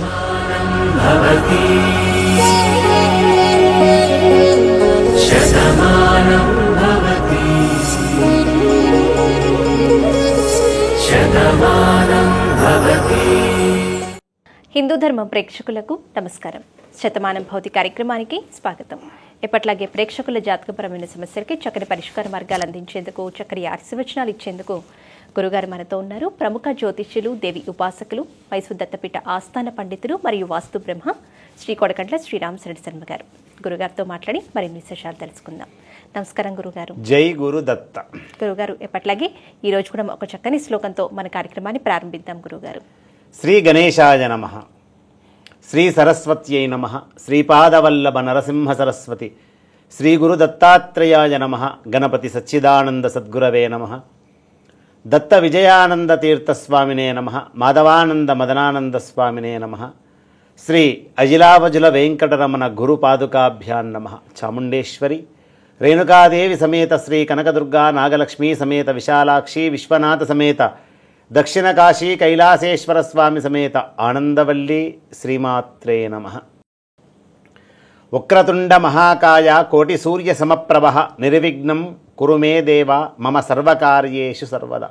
శతమానం భవతి శతమానం భవతి శతమానం భవతి. హిందూ ధర్మ ప్రేక్షకులకు నమస్కారం. శతమానం భౌతి కార్యక్రమానికి స్వాగతం. ఎప్పట్లాగే ప్రేక్షకుల జాతకపరమైన సమస్యలకి చక్కని పరిష్కార మార్గాలు అందించేందుకు, చక్కని ఆశీర్వచనాలు ఇచ్చేందుకు గురుగారు మనతో ఉన్నారు. ప్రముఖ జ్యోతిష్యులు, దేవి ఉపాసకులు, మైసూర్ దత్తపీఠ ఆస్థాన పండితులు మరియు వాస్తు బ్రహ్మ శ్రీ కొడకండ్ల శ్రీరామశరణ్ శర్మ గారు. గురుగారితో మాట్లాడి మరిన్ని విశేషాలు తెలుసుకుందాం. నమస్కారం గురుగారు. జై గురు దత్త. గురుగారు, ఎప్పట్లాగే ఈరోజు కూడా ఒక చక్కని శ్లోకంతో మన కార్యక్రమాన్ని ప్రారంభిద్దాం. గురుగారు, శ్రీ గణేశాయ నమః, శ్రీ సరస్వత్యై నమః, శ్రీపాదవల్లభ నరసింహ సరస్వతి, శ్రీ గురు దత్తాత్రేయాయ నమః, గణపతి సచ్చిదానంద సద్గురవే నమః, దత్త విజయానంద తీర్థస్వామినే నమః, మాధవానంద మదనానంద స్వామినే నమః, శ్రీ అజిలావజుల వెంకటరమణ గురు పాదుకాభ్యాం నమః. చాముండేశ్వరి రేణుకాదేవి సమేత శ్రీ కనకదుర్గా నాగలక్ష్మీ సమేత విశాలాక్షి విశ్వనాథ సమేత దక్షిణ కాశీ కైలాసేశ్వర స్వామి సమేత ఆనందవల్లి శ్రీమాత్రే నమః. వక్రతుండ మహాకాయ కోటి సూర్య సమప్రభ నిర్విఘ్నం కురు మే దేవ మమ సర్వకార్యేషు సర్వదా.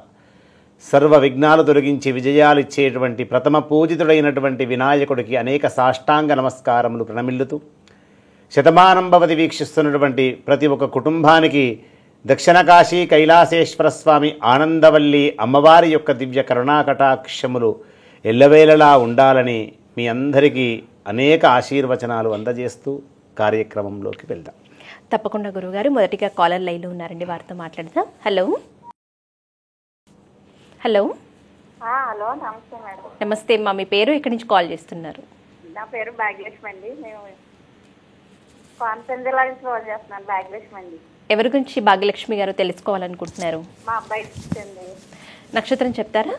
సర్వ విఘ్నాలు తొలగించి విజయాలు ఇచ్చేటువంటి ప్రథమ పూజితుడైనటువంటి వినాయకుడికి అనేక సాష్టాంగ నమస్కారములు ప్రణమిల్లుతూ, శతమానం భవతి వీక్షిస్తున్నటువంటి ప్రతి ఒక్క కుటుంబానికి దక్షిణ కాశీ కైలాసేశ్వర స్వామి ఆనందవల్లి అమ్మవారి యొక్క దివ్య కరుణాకటాక్షములు ఎల్లవేళలా ఉండాలని మీ అందరికీ అనేక ఆశీర్వచనాలు అందజేస్తూ కార్యక్రమంలోకి వెళ్దాం. తప్పకుండా గురుగారు. మొదటిగా కాలర్ లైన్లో ఉన్నారండి, వారితో మాట్లాడదాం. హలో హలో హలో, నమస్తే మేడం. నమస్తే అమ్మా, మీ పేరు, ఎక్కడి నుంచి కాల్ చేస్తున్నారు? నా పేరు భాగ్యలక్ష్మి అండి. మేము కోనసీమ జిల్లా నుంచి కాల్ చేస్తున్నాను. భాగ్యలక్ష్మి అండి. ఎవరి గురించి భాగ్యలక్ష్మి గారు తెలుసుకోవాలనుకుంటున్నారు? మా అబ్బాయి అండి. నక్షత్రం చెప్తారా?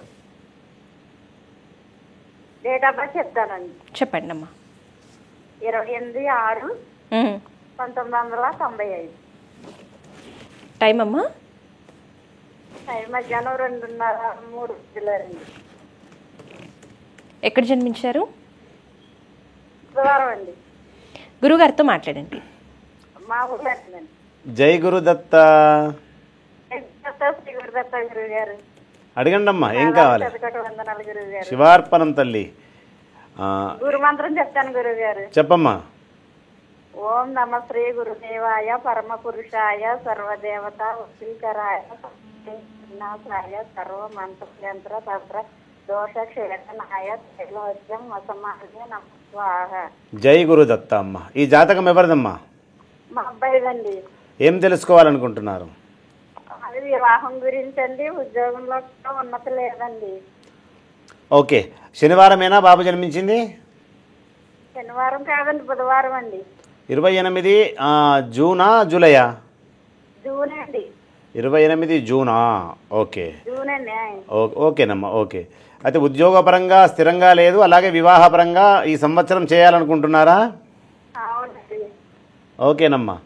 డేట్ ఆఫ్ బర్త్ చెప్తానండి. చెప్పండి అమ్మా. 28/6/1995. టైం అమ్మా? టైం మధ్యాహ్నం 2:30-3 ఎక్కడ జన్మించారు? బుధవారం అండి. గురుగారితో మాట్లాడండి. మా ఊళ్ళో అండి. జై గురు దత్త. శ్రీ గురుదత్త గురువు గారు. అడగండి అమ్మా, ఏం కావాలి? వందనాలు గురువు గారు. శివార్పణం తల్లి. గురు మంత్రం చెప్తాను గురువు గారు. చెప్పమ్మా. ఓం నమ శ్రీ గురుదేవాయ పరమ పురుషాయ సర్వదేవత వశీకరాయ వినాశాయ సర్వ మంత్ర తంత్ర దోష క్షేత్రనాయ తైలోచ్యం వసమాయ నమ స్వాహ. జై గురు దత్త. అమ్మ, ఈ జాతకం ఎవరిదమ్మా? మా అబ్బాయిదండి. ఏం తెలుసుకోవాలనుకుంటున్నారు? అది వివాహం గురించి అండి. ఉద్యోగంలో కూడా ఉన్నతి లేదండి. ఓకే, శనివారమేనా బాబు జన్మించింది? శనివారం కాదండి, బుధవారం అండి. 28 జూనా జూలైయా? జూన్ అండి. 28 జూనా? ఓకే, జూన్ అండి. ఓకేనమ్మా. ఓకే, అయితే ఉద్యోగపరంగా స్థిరంగా లేదు, అలాగే వివాహపరంగా ఈ సంవత్సరం చేయాలనుకుంటున్నారా? అవునండి. ఓకేనమ్మా.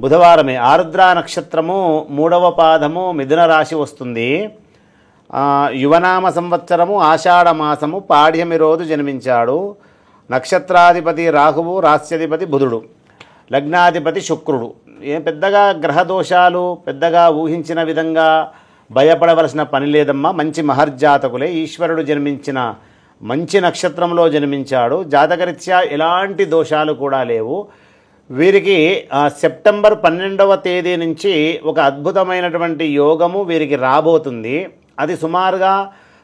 బుధవారమే, ఆరుద్ర నక్షత్రము 3వ పాదము మిథున రాశి వస్తుంది. యువనామ సంవత్సరము ఆషాఢ మాసము పాడ్యమి రోజు జన్మించాడు. నక్షత్రాధిపతి రాహువు, రాస్యాధిపతి బుధుడు, లగ్నాధిపతి శుక్రుడు. ఏం పెద్దగా గ్రహ దోషాలు పెద్దగా ఊహించిన విధంగా భయపడవలసిన పని లేదమ్మా. మంచి మహర్జాతకులే. ఈశ్వరుడు జన్మించిన మంచి నక్షత్రంలో జన్మించాడు. జాతకరీత్యా ఎలాంటి దోషాలు కూడా లేవు. వీరికి సెప్టెంబర్ 12వ తేదీ నుంచి ఒక అద్భుతమైనటువంటి యోగము వీరికి రాబోతుంది. అది సుమారుగా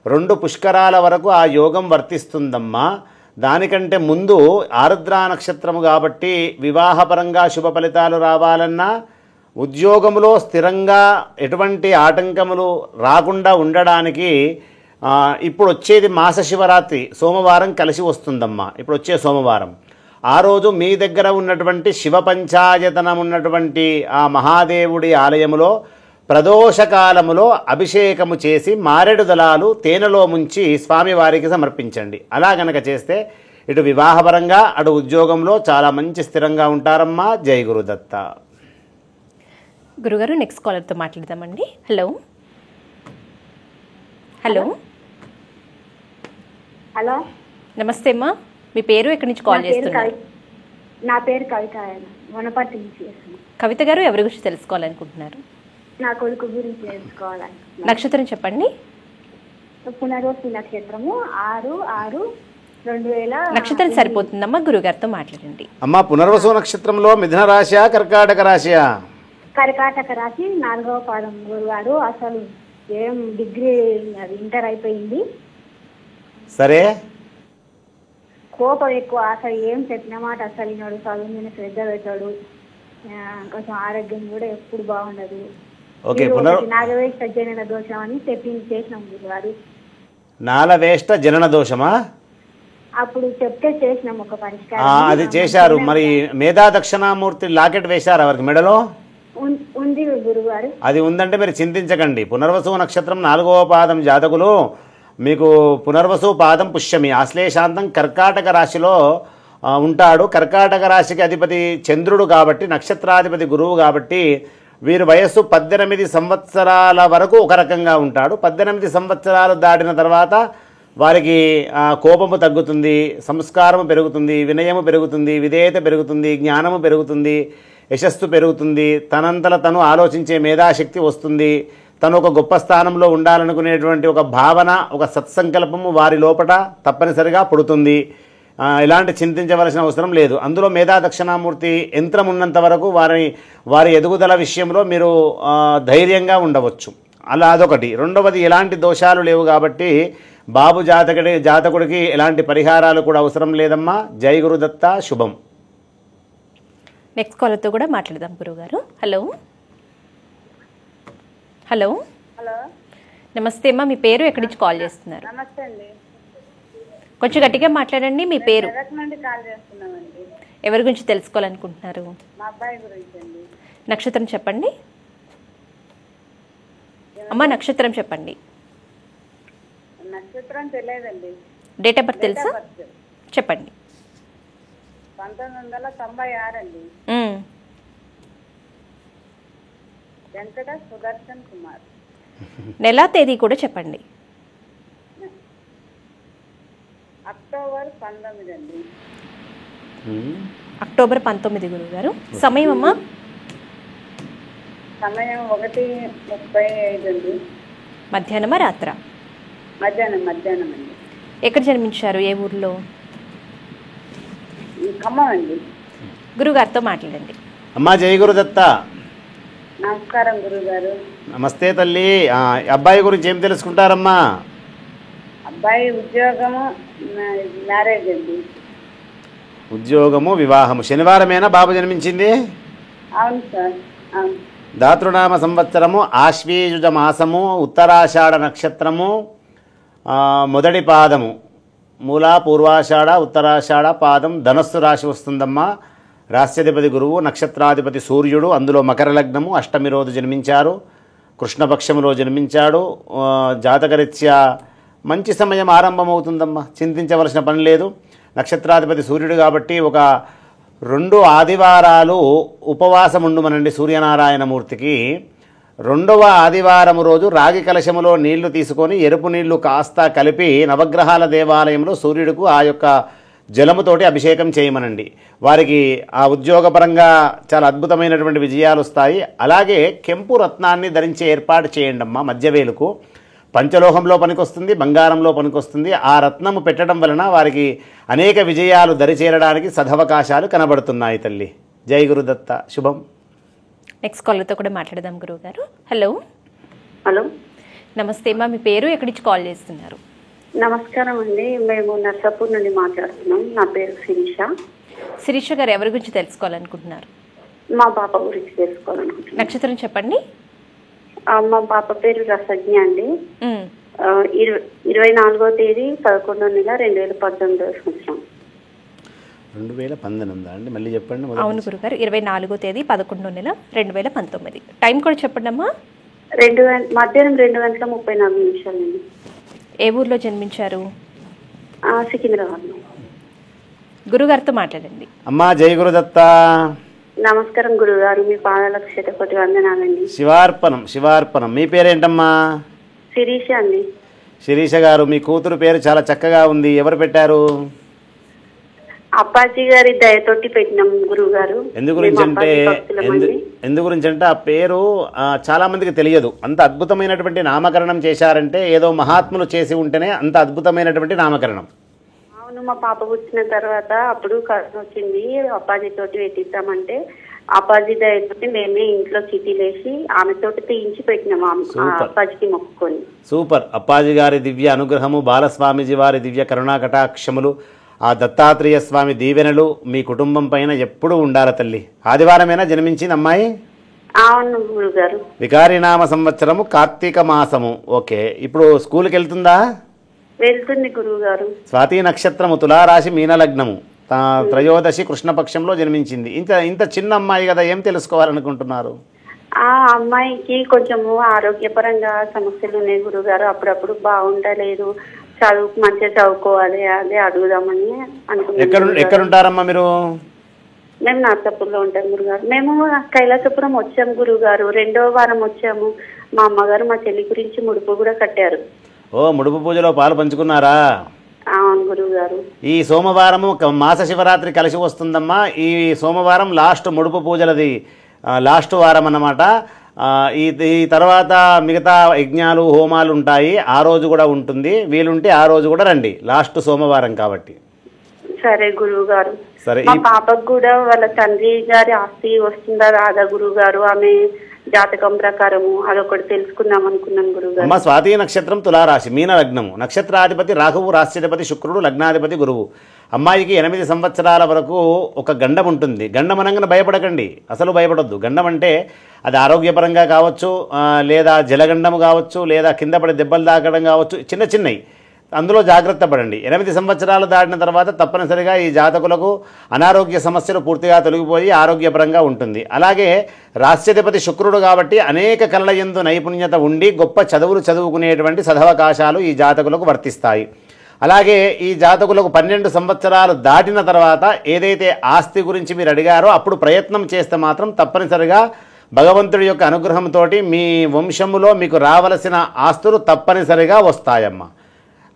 2 పుష్కరాల వరకు ఆ యోగం వర్తిస్తుందమ్మా. దానికంటే ముందు ఆరుద్ర నక్షత్రము కాబట్టి వివాహపరంగా శుభ ఫలితాలు రావాలన్నా, ఉద్యోగంలో స్థిరంగా ఎటువంటి ఆటంకములు రాకుండా ఉండడానికి ఇప్పుడు వచ్చేది మాస శివరాత్రి సోమవారం కలిసి వస్తుందమ్మా. ఇప్పుడు వచ్చే సోమవారం ఆ రోజు మీ దగ్గర ఉన్నటువంటి శివ పంచాయతనం ఉన్నటువంటి ఆ మహాదేవుడి ఆలయములో ప్రదోషకాలములో అభిషేకము చేసి మారేడు దళాలు తేనెలో ముంచి స్వామివారికి సమర్పించండి. అలా గనక చేస్తే ఇటు వివాహపరంగా అటు ఉద్యోగంలో చాలా మంచి స్థిరంగా ఉంటారమ్మా. జై గురుదత్త. గురుగారు, నెక్స్ట్ కాలర్తో మాట్లాడదామండి. హలో హలో హలో, నమస్తే అమ్మా, మీ పేరు ఎక్కడి నుంచి కాల్ చేస్తున్నారు? నా పేరు కవిత, వనపర్తి నుంచి చేస్తున్నాను. కవిత గారు ఎవరి గురించి తెలుసుకోవాలనుకుంటున్నారు? నా కొడుకు గురించి తెలుసుకోవాలని. నక్షత్రం చెప్పండి. పునర్వసు నక్షత్రము 6/6/2000. నక్షత్రం సరిపోతుందమ్మా, గురుగారితో మాట్లాడండి. అమ్మ, పునర్వసు నక్షత్రంలో మిథున రాశియా కర్కాటక రాశియా? కర్కాటక రాశి 4వ పాదం గురుగారు. అసలు ఏం డిగ్రీ ఇంటర్ అయిపోయింది. సరే. కోపం ఎక్కువ. అసలు ఏం చెప్పిన మాట అసలు విన్నాడు. చదువు మీద శ్రద్ధ పెట్టాడు. కొంచెం ఆరోగ్యం కూడా ఎప్పుడు బాగుండదు. ఓకే. నాగవేష జనన దోషం అని చేసినాం గురుగారు. నాలవేష్ట జనన దోషమా? అప్పుడు చెప్తే చేసినాం ఒక పరిష్కారం. అది చేశారు. మరి మేధా దక్షిణామూర్తి లాకెట్ వేశారు వారికి మెడలో? ఉంది గురుగారు. అది ఉందంటే మీరు చింతించకండి. పునర్వసు నక్షత్రం 4వ పాదం జాతకులు మీకు పునర్వసు పాదం పుష్యమి ఆశ్లేషాంతం కర్కాటక రాశిలో ఉంటాడు. కర్కాటక రాశికి అధిపతి చంద్రుడు కాబట్టి, నక్షత్రాధిపతి గురువు కాబట్టి వీరి వయస్సు 18 సంవత్సరాల వరకు ఒక రకంగా ఉంటాడు. 18 సంవత్సరాలు దాటిన తర్వాత వారికి కోపము తగ్గుతుంది, సంస్కారము పెరుగుతుంది, వినయము పెరుగుతుంది, విధేయత పెరుగుతుంది, జ్ఞానము పెరుగుతుంది, యశస్సు పెరుగుతుంది, తనంతల తను ఆలోచించే మేధాశక్తి వస్తుంది, తను ఒక గొప్ప స్థానంలో ఉండాలనుకునేటువంటి ఒక భావన, ఒక సత్సంకల్పము వారి లోపల తప్పనిసరిగా పుడుతుంది. ఎలాంటి చింతించవలసిన అవసరం లేదు. అందులో మేధా దక్షిణామూర్తి యంత్రం ఉన్నంత వరకు వారి ఎదుగుదల విషయంలో మీరు ధైర్యంగా ఉండవచ్చు. అలా అదొకటి. రెండవది, ఎలాంటి దోషాలు లేవు కాబట్టి బాబు జాతకుడికి ఎలాంటి పరిహారాలు కూడా అవసరం లేదమ్మా. జై గురుదత్త. శుభం. నెక్స్ట్ కాలర్తో కూడా మాట్లాడదాం గురుగారు. హలో హలో హలో, నమస్తే అమ్మా, మీ పేరు ఎక్కడి నుంచి కాల్ చేస్తున్నారు? నమస్తే అండి. కొంచెం గట్టిగా మాట్లాడండి. మీ పేరు? మెదక్ నుండి కాల్ చేస్తున్నామండి. ఎవరి గురించి తెలుసుకోవాలనుకుంటున్నారు? మా అబ్బాయి గురించి అండి. నక్షత్రం చెప్పండి అమ్మా. నక్షత్రం చెప్పండి. నక్షత్రం తెలియదండి. డేట్ ఆఫ్ బర్త్ తెలుసా? చెప్పండి. 1996 అండి. వెంకట సుదర్శన్ కుమార్. నెల తేదీ కూడా చెప్పండి. అక్టోబర్ 19 అండి. అక్టోబర్ 19 గురుగారు. సమయం అమ్మా? సమయం 1:35 అండి. మధ్యాహ్నమా రాత్రా? మధ్యాహ్నం అండి. ఎక్కడ జన్మించారు? ఏ ఊర్లో? ఖమ్మం అండి. గురుగారితో మాట్లాడండి. అమ్మా, జై గురుదత్త. నమస్కారం గురుగారు. నమస్తే తల్లి. అబ్బాయి గురించి ఏం తెలుసుకుంటారమ్మా? అబ్బాయి ఉద్యోగము, మ్యారేజ్ అండి. ఉద్యోగము, వివాహము. శనివారమేనా బాబు జన్మించింది? అవును సార్, అవును. దాతృనామ సంవత్సరము ఆశ్వీయుజ మాసము, ఉత్తరాషాఢ నక్షత్రము, మొదటి పాదము. మూల, పూర్వాషాఢ, ఉత్తరాషాఢ పాదం ధనస్సు రాశి వస్తుందమ్మా. రాశ్యాధిపతి గురువు, నక్షత్రాధిపతి సూర్యుడు, అందులో మకర లగ్నము, అష్టమి రోజు జన్మించారు, కృష్ణపక్షములో జన్మించాడు. జాతకరీత్యా మంచి సమయం ఆరంభమవుతుందమ్మా, చింతించవలసిన పని లేదు. నక్షత్రాధిపతి సూర్యుడు కాబట్టి ఒక 2 ఆదివారాలు ఉపవాసం ఉండుమనండి సూర్యనారాయణమూర్తికి. 2వ ఆదివారము రోజు రాగి కలశములో నీళ్లు తీసుకొని ఎరుపు నీళ్లు కాస్త కలిపి నవగ్రహాల దేవాలయంలో సూర్యుడికి ఆ యొక్క జలముతోటి అభిషేకం చేయమనండి. వారికి ఆ ఉద్యోగపరంగా చాలా అద్భుతమైనటువంటి విజయాలు వస్తాయి. అలాగే కెంపు రత్నాన్ని ధరించే ఏర్పాటు చేయండి అమ్మా. మధ్యవేలుకు పంచలోహంలో పనికొస్తుంది, బంగారంలో పనికొస్తుంది. ఆ రత్నము పెట్టడం వలన వారికి అనేక విజయాలు దరిచేరడానికి సదవకాశాలు కనబడుతున్నాయి తల్లి. జై గురుదత్త. శుభం. నెక్స్ట్ కాలర్తో కూడా మాట్లాడదాం గురువుగారు. హలో హలో, నమస్తే అమ్మా, మీ పేరు ఎక్కడి నుంచి కాల్ చేస్తున్నారు? నమస్కారం అండి. మేము నర్సాపూర్ నుండి మాట్లాడుతున్నాం. నా పేరు శిరీష. శిరీష గారు ఎవరి గురించి తెలుసుకోవాలనుకుంటున్నారు? మా పాప గురించి తెలుసుకోవాలనుకుంటున్నాను. నక్షత్రం చెప్పండి. మా పాప పేరు రసజ్ఞ అండి. 24వ తేదీ 11వ నెల 2019 సంవత్సరం. 2019 అండి? మళ్ళీ చెప్పండి. అవును గురుగారు, 24వ తేదీ 11వ నెల 2019. టైం కూడా చెప్పండి అమ్మా. మధ్యాహ్నం 2:34 అండి. ఏ ఊర్లో జన్మించారు? సికింద్రాబాద్లో. గురుగారితో మాట్లాడండి. అమ్మా, జై గురుదత్త. నమస్కారం గురుగారు, మీ పాదాలకు శతకోటి వందనాలండి. శివార్పణం. శివార్పణం. మీ పేరేంటమ్మా? శిరీష అండి. శిరీష గారు, మీ కూతురు పేరు చాలా చక్కగా ఉంది. ఎవరు పెట్టారు? అప్పాజీ గారి దయతోటి పెట్టినాం గురువు గారు. ఎందు గురించి అంటే ఆ పేరు చాలా మందికి తెలియదు. అంత అద్భుతమైనటువంటి నామకరణం చేశారంటే ఏదో మహాత్ములు చేసి ఉంటేనే అంత అద్భుతమైనటువంటి నామకరణం. అవును, మా పాప పుట్టిన తర్వాత అప్పుడు కరోనా వచ్చింది, అప్పాజీ తోటి పెట్టిద్దామంటే అప్పాజీ దయతోటి మేమే ఇంట్లో చిటీలేసి ఆమెతోటి తీయించి పెట్టినాం అప్పాజీకి మొక్కుకొని. సూపర్. అప్పాజీ గారి దివ్య అనుగ్రహము, బాలస్వామిజీ వారి దివ్య కరుణా కటాక్షములు, ఆ దత్తాత్రేయ స్వామి దీవెనలు మీ కుటుంబం పైన ఎప్పుడూ ఉండాలి తల్లి. ఆదివారమేనా జన్మించింది అమ్మాయి? అవును గురుగారు. వికారినామ సంవత్సరము కార్తీక మాసము. ఓకే, ఇప్పుడు స్కూల్కి వెళ్తుందా? వెళ్తుంది గురువు గారు. స్వాతి నక్షత్రము, తులారాశి, మీనలగ్నము, త్రయోదశి కృష్ణపక్షంలో జన్మించింది. ఇంత చిన్న అమ్మాయి కదా, ఏం తెలుసుకోవాలనుకుంటున్నారు? ఆ అమ్మాయికి కొంచెము ఆరోగ్యపరంగా సమస్యలు ఉన్నాయి గురుగారు. అప్పుడప్పుడు బాగుండలేదు, మంచిగా చదువుకోవాలి, అదే అడుగుదామని అనుకున్నాను. ఎక్కడుంటారమ్మా మీరు? మేము నర్సాపూర్లో ఉంటాం గురుగారు. మేము కైలాసపురం వచ్చాము గురుగారు, 2వ వారం వచ్చాము. మా అమ్మగారు మా చెల్లి గురించి ముడుపు కూడా కట్టారు. ఓ, ముడుపు పూజలో పాలు పంచుకున్నారా? అవును గురుగారు. ఈ సోమవారము మాస శివరాత్రి కలిసి వస్తుందమ్మా. ఈ సోమవారం లాస్ట్ ముడుపు పూజలది లాస్ట్ వారం అన్నమాట. ఈ తర్వాత మిగతా యజ్ఞాలు హోమాలు ఉంటాయి, ఆ రోజు కూడా ఉంటుంది. వీలుంటే ఆ రోజు కూడా రండి, లాస్ట్ సోమవారం కాబట్టి. సరే గురువు గారు. సరే. మా పాపకు కూడా వాళ్ళ తండ్రి గారి ఆస్తి వస్తుందా రాదా గురువు గారు, ఆమె జాతకం ప్రకారము అదొకటి తెలుసుకుందాం అనుకున్నాను గురువు గారు. అమ్మ, స్వాతి నక్షత్రం, తులారాశి, మీన లగ్నము, నక్షత్రాధిపతి రాహువు, రాష్ట్రాధిపతి శుక్రుడు, లగ్నాధిపతి గురువు. అమ్మాయికి 8 సంవత్సరాల వరకు ఒక గండం ఉంటుంది. గండం అనగానే భయపడకండి, అసలు భయపడొద్దు. గండం అంటే అది ఆరోగ్యపరంగా కావచ్చు, లేదా జలగండము కావచ్చు, లేదా కింద పడి దెబ్బలు తాకడం కావచ్చు, చిన్నవి. అందులో జాగ్రత్త పడండి. 8 సంవత్సరాలు దాటిన తర్వాత తప్పనిసరిగా ఈ జాతకులకు అనారోగ్య సమస్యలు పూర్తిగా తొలగిపోయి ఆరోగ్యపరంగా ఉంటుంది. అలాగే రాష్ట్రాధిపతి శుక్రుడు కాబట్టి అనేక కళల యందు నైపుణ్యత ఉండి గొప్ప చదువులు చదువుకునేటువంటి సదవకాశాలు ఈ జాతకులకు వర్తిస్తాయి. అలాగే ఈ జాతకులకు 12 సంవత్సరాలు దాటిన తర్వాత ఏదైతే ఆస్తి గురించి మీరు అడిగారో అప్పుడు ప్రయత్నం చేస్తే మాత్రం తప్పనిసరిగా భగవంతుడి యొక్క అనుగ్రహంతో మీ వంశములో మీకు రావలసిన ఆస్తులు తప్పనిసరిగా వస్తాయమ్మా.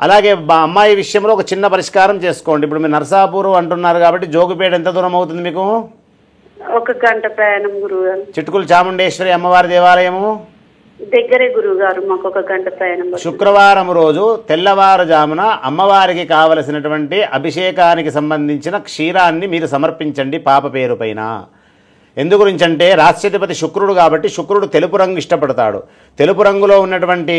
అలాగే అమ్మాయి విషయంలో ఒక చిన్న పరిష్కారం చేసుకోండి. ఇప్పుడు మీరు నర్సాపూర్ అంటున్నారు కాబట్టి జోగిపేట ఎంత దూరం అవుతుంది మీకు? 1 గంట ప్రయాణం గురువుగారు. చిట్కులు చాముండేశ్వరి అమ్మవారి దేవాలయము దగ్గరే గురువుగారు, మాకు 1 గంట ప్రయాణం. శుక్రవారం రోజు తెల్లవారుజామున అమ్మవారికి కావలసినటువంటి అభిషేకానికి సంబంధించిన క్షీరాన్ని మీరు సమర్పించండి పాప పేరు పైన. ఎందు గురించంటే రాష్ట్రాధిపతి శుక్రుడు కాబట్టి శుక్రుడు తెలుపు రంగు ఇష్టపడతాడు. తెలుపు రంగులో ఉన్నటువంటి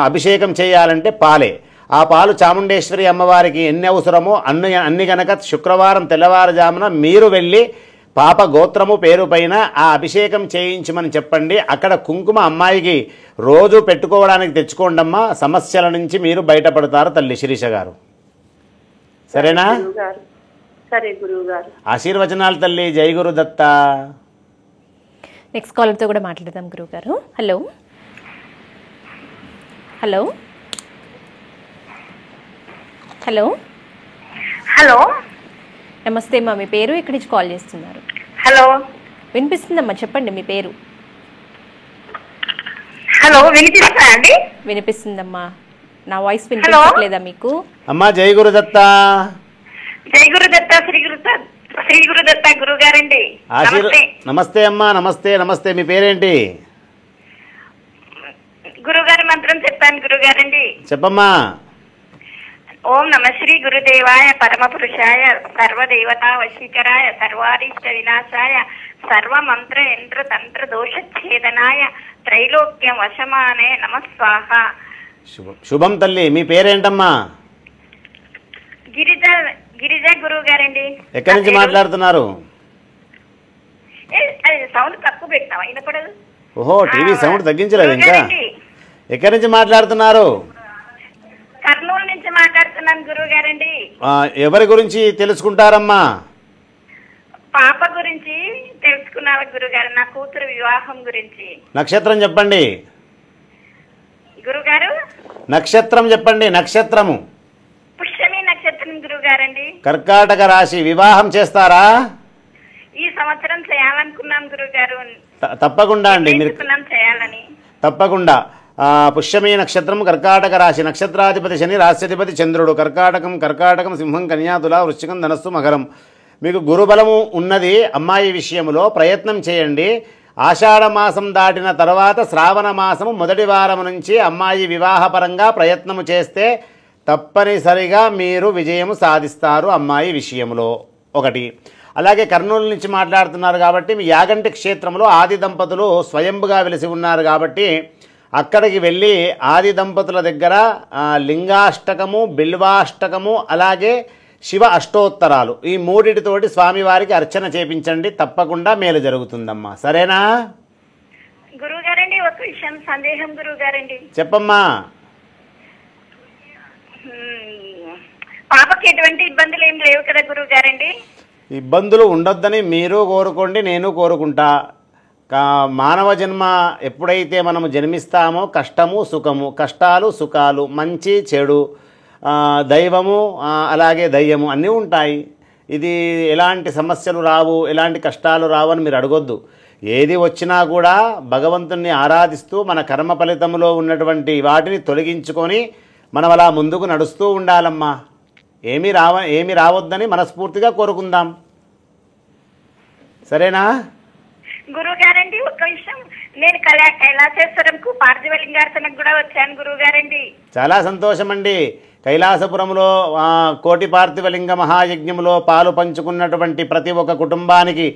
అభిషేకం చేయాలంటే పాలే. ఆ పాలు చాముండేశ్వరి అమ్మవారికి ఎన్ని అవసరమో అన్ని గనక శుక్రవారం తెల్లవారుజామున మీరు వెళ్ళి పాప గోత్రము పేరు పైన ఆ అభిషేకం చేయించమని చెప్పండి. అక్కడ కుంకుమ అమ్మాయికి రోజు పెట్టుకోవడానికి తెచ్చుకోండమ్మా. సమస్యల నుంచి మీరు బయటపడతారు తల్లి శిరీష గారు. సరేనా? సరే గురువు గారు. ఆశీర్వచనాలు తల్లి. జై గురు దత్త. నెక్స్ట్ కాలర్తో కూడా మాట్లాడదాం గురువు గారు. హలో హలో హలో హలో, నమస్తే అమ్మా, మీ పేరు ఎక్కడి నుంచి కాల్ చేస్తున్నారు? హలో, వినిపిస్తుందమ్మా, చెప్పండి మీ పేరు. హలో, వినిపిస్తుందా అండి? వినిపిస్తుందమ్మా. నా వాయిస్ వినిపించట్లేదా మీకు? అమ్మా జై గురుదత్త. జై గురుదత్త, శ్రీ గురుదత్త గురువు గారండి. నమస్తే అమ్మా. నమస్తే నమస్తే. మీ పేరేంటి? గురుగారి మంత్రం చెప్పాను గురుగారండి. చెప్పమ్మా. ఓం నమ శ్రీ గురుదేవాయ పరమ పురుషాయ సర్వదేవతా వశీకరాయ సర్వారిష్ట వినాశాయ సర్వమంత్ర యంత్ర తంత్ర దోషఛేదనాయ త్రైలోక్యం వశమానే నమస్వాహ. శుభం తల్లి. మీ పేరేంటమ్మా? గిరిజ గురువు గారండి. ఎక్కడి నుంచి మాట్లాడుతున్నారు? సౌండ్ తక్కువ పెట్టినావా? వినపడదు. ఓహో, టీవీ సౌండ్ తగ్గించలేదు ఇంకా. ఎక్కడి నుంచి మాట్లాడుతున్నారు? కర్నూలు నుంచి మాట్లాడుతున్నాను గురువు గారండి. ఎవరి గురించి తెలుసుకుంటారమ్మా? పాప గురించి తెలుసుకున్నారు గురుగారు. నా కూతురు వివాహం గురించి. నక్షత్రం చెప్పండి గురుగారు. నక్షత్రం చెప్పండి. నక్షత్రము పుష్యమి నక్షత్రం గురుగారండి. కర్కాటక రాశి. వివాహం చేస్తారా? ఈ సంవత్సరం చేయాలనుకున్నాం గురుగారు. తప్పకుండా అండి. మీరు చేయాలని తప్పకుండా పుష్యమీ నక్షత్రం కర్కాటక రాశి, నక్షత్రాధిపతి శని, రాశ్యాధిపతి చంద్రుడు. కర్కాటకం సింహం, కన్యా, తుల, వృశ్చికం, ధనస్సు, మకరం. మీకు గురుబలము ఉన్నది. అమ్మాయి విషయంలో ప్రయత్నం చేయండి. ఆషాఢ మాసం దాటిన తర్వాత శ్రావణ మాసము మొదటి వారం నుంచి అమ్మాయి వివాహపరంగా ప్రయత్నము చేస్తే తప్పనిసరిగా మీరు విజయము సాధిస్తారు అమ్మాయి విషయంలో. ఒకటి. అలాగే కర్నూలు నుంచి మాట్లాడుతున్నారు కాబట్టి మీ యాగంటి క్షేత్రంలో ఆది దంపతులు స్వయంభుగా వెలిసి ఉన్నారు కాబట్టి అక్కడికి వెళ్ళి ఆది దంపతుల దగ్గర లింగాష్టకము, బిల్వాష్టకము, అలాగే శివ అష్టోత్తరాలు ఈ మూడిటితోటి స్వామివారికి అర్చన చేపించండి. తప్పకుండా మేలు జరుగుతుందమ్మా. సరేనా? గురువుగారండి, ఒక విషయం సందేహం గురువుగారండి. చెప్పమ్మా. పాపకి ఎటువంటి ఇబ్బందులు ఏం లేవు కదా గురువుగారండి? ఇబ్బందులు ఉండొద్దని మీరు కోరుకోండి, నేను కోరుకుంటా. మానవ జన్మ ఎప్పుడైతే మనము జన్మిస్తామో కష్టము సుఖము, కష్టాలు సుఖాలు, మంచి చెడు, దైవము అలాగే దయ్యము అన్నీ ఉంటాయి. ఇది ఎలాంటి సమస్యలు రావు, ఎలాంటి కష్టాలు రావు అని మీరు అడగొద్దు. ఏది వచ్చినా కూడా భగవంతుణ్ణి ఆరాధిస్తూ మన కర్మ ఫలితంలో ఉన్నటువంటి వాటిని తొలగించుకొని మనం అలా ముందుకు నడుస్తూ ఉండాలమ్మా. ఏమీ రావద్దని మనస్ఫూర్తిగా కోరుకుందాం. సరేనా? గురువుగారండి, ఒక్క విషయం, నేను కైలాసేశ్వరంకు పార్థివలింగార్చనకు కూడా వచ్చాను గురువుగారండి. చాలా సంతోషం అండి. కైలాసపురంలో కోటి పార్థివలింగ మహాయజ్ఞంలో పాలు పంచుకున్నటువంటి ప్రతి ఒక్క కుటుంబానికి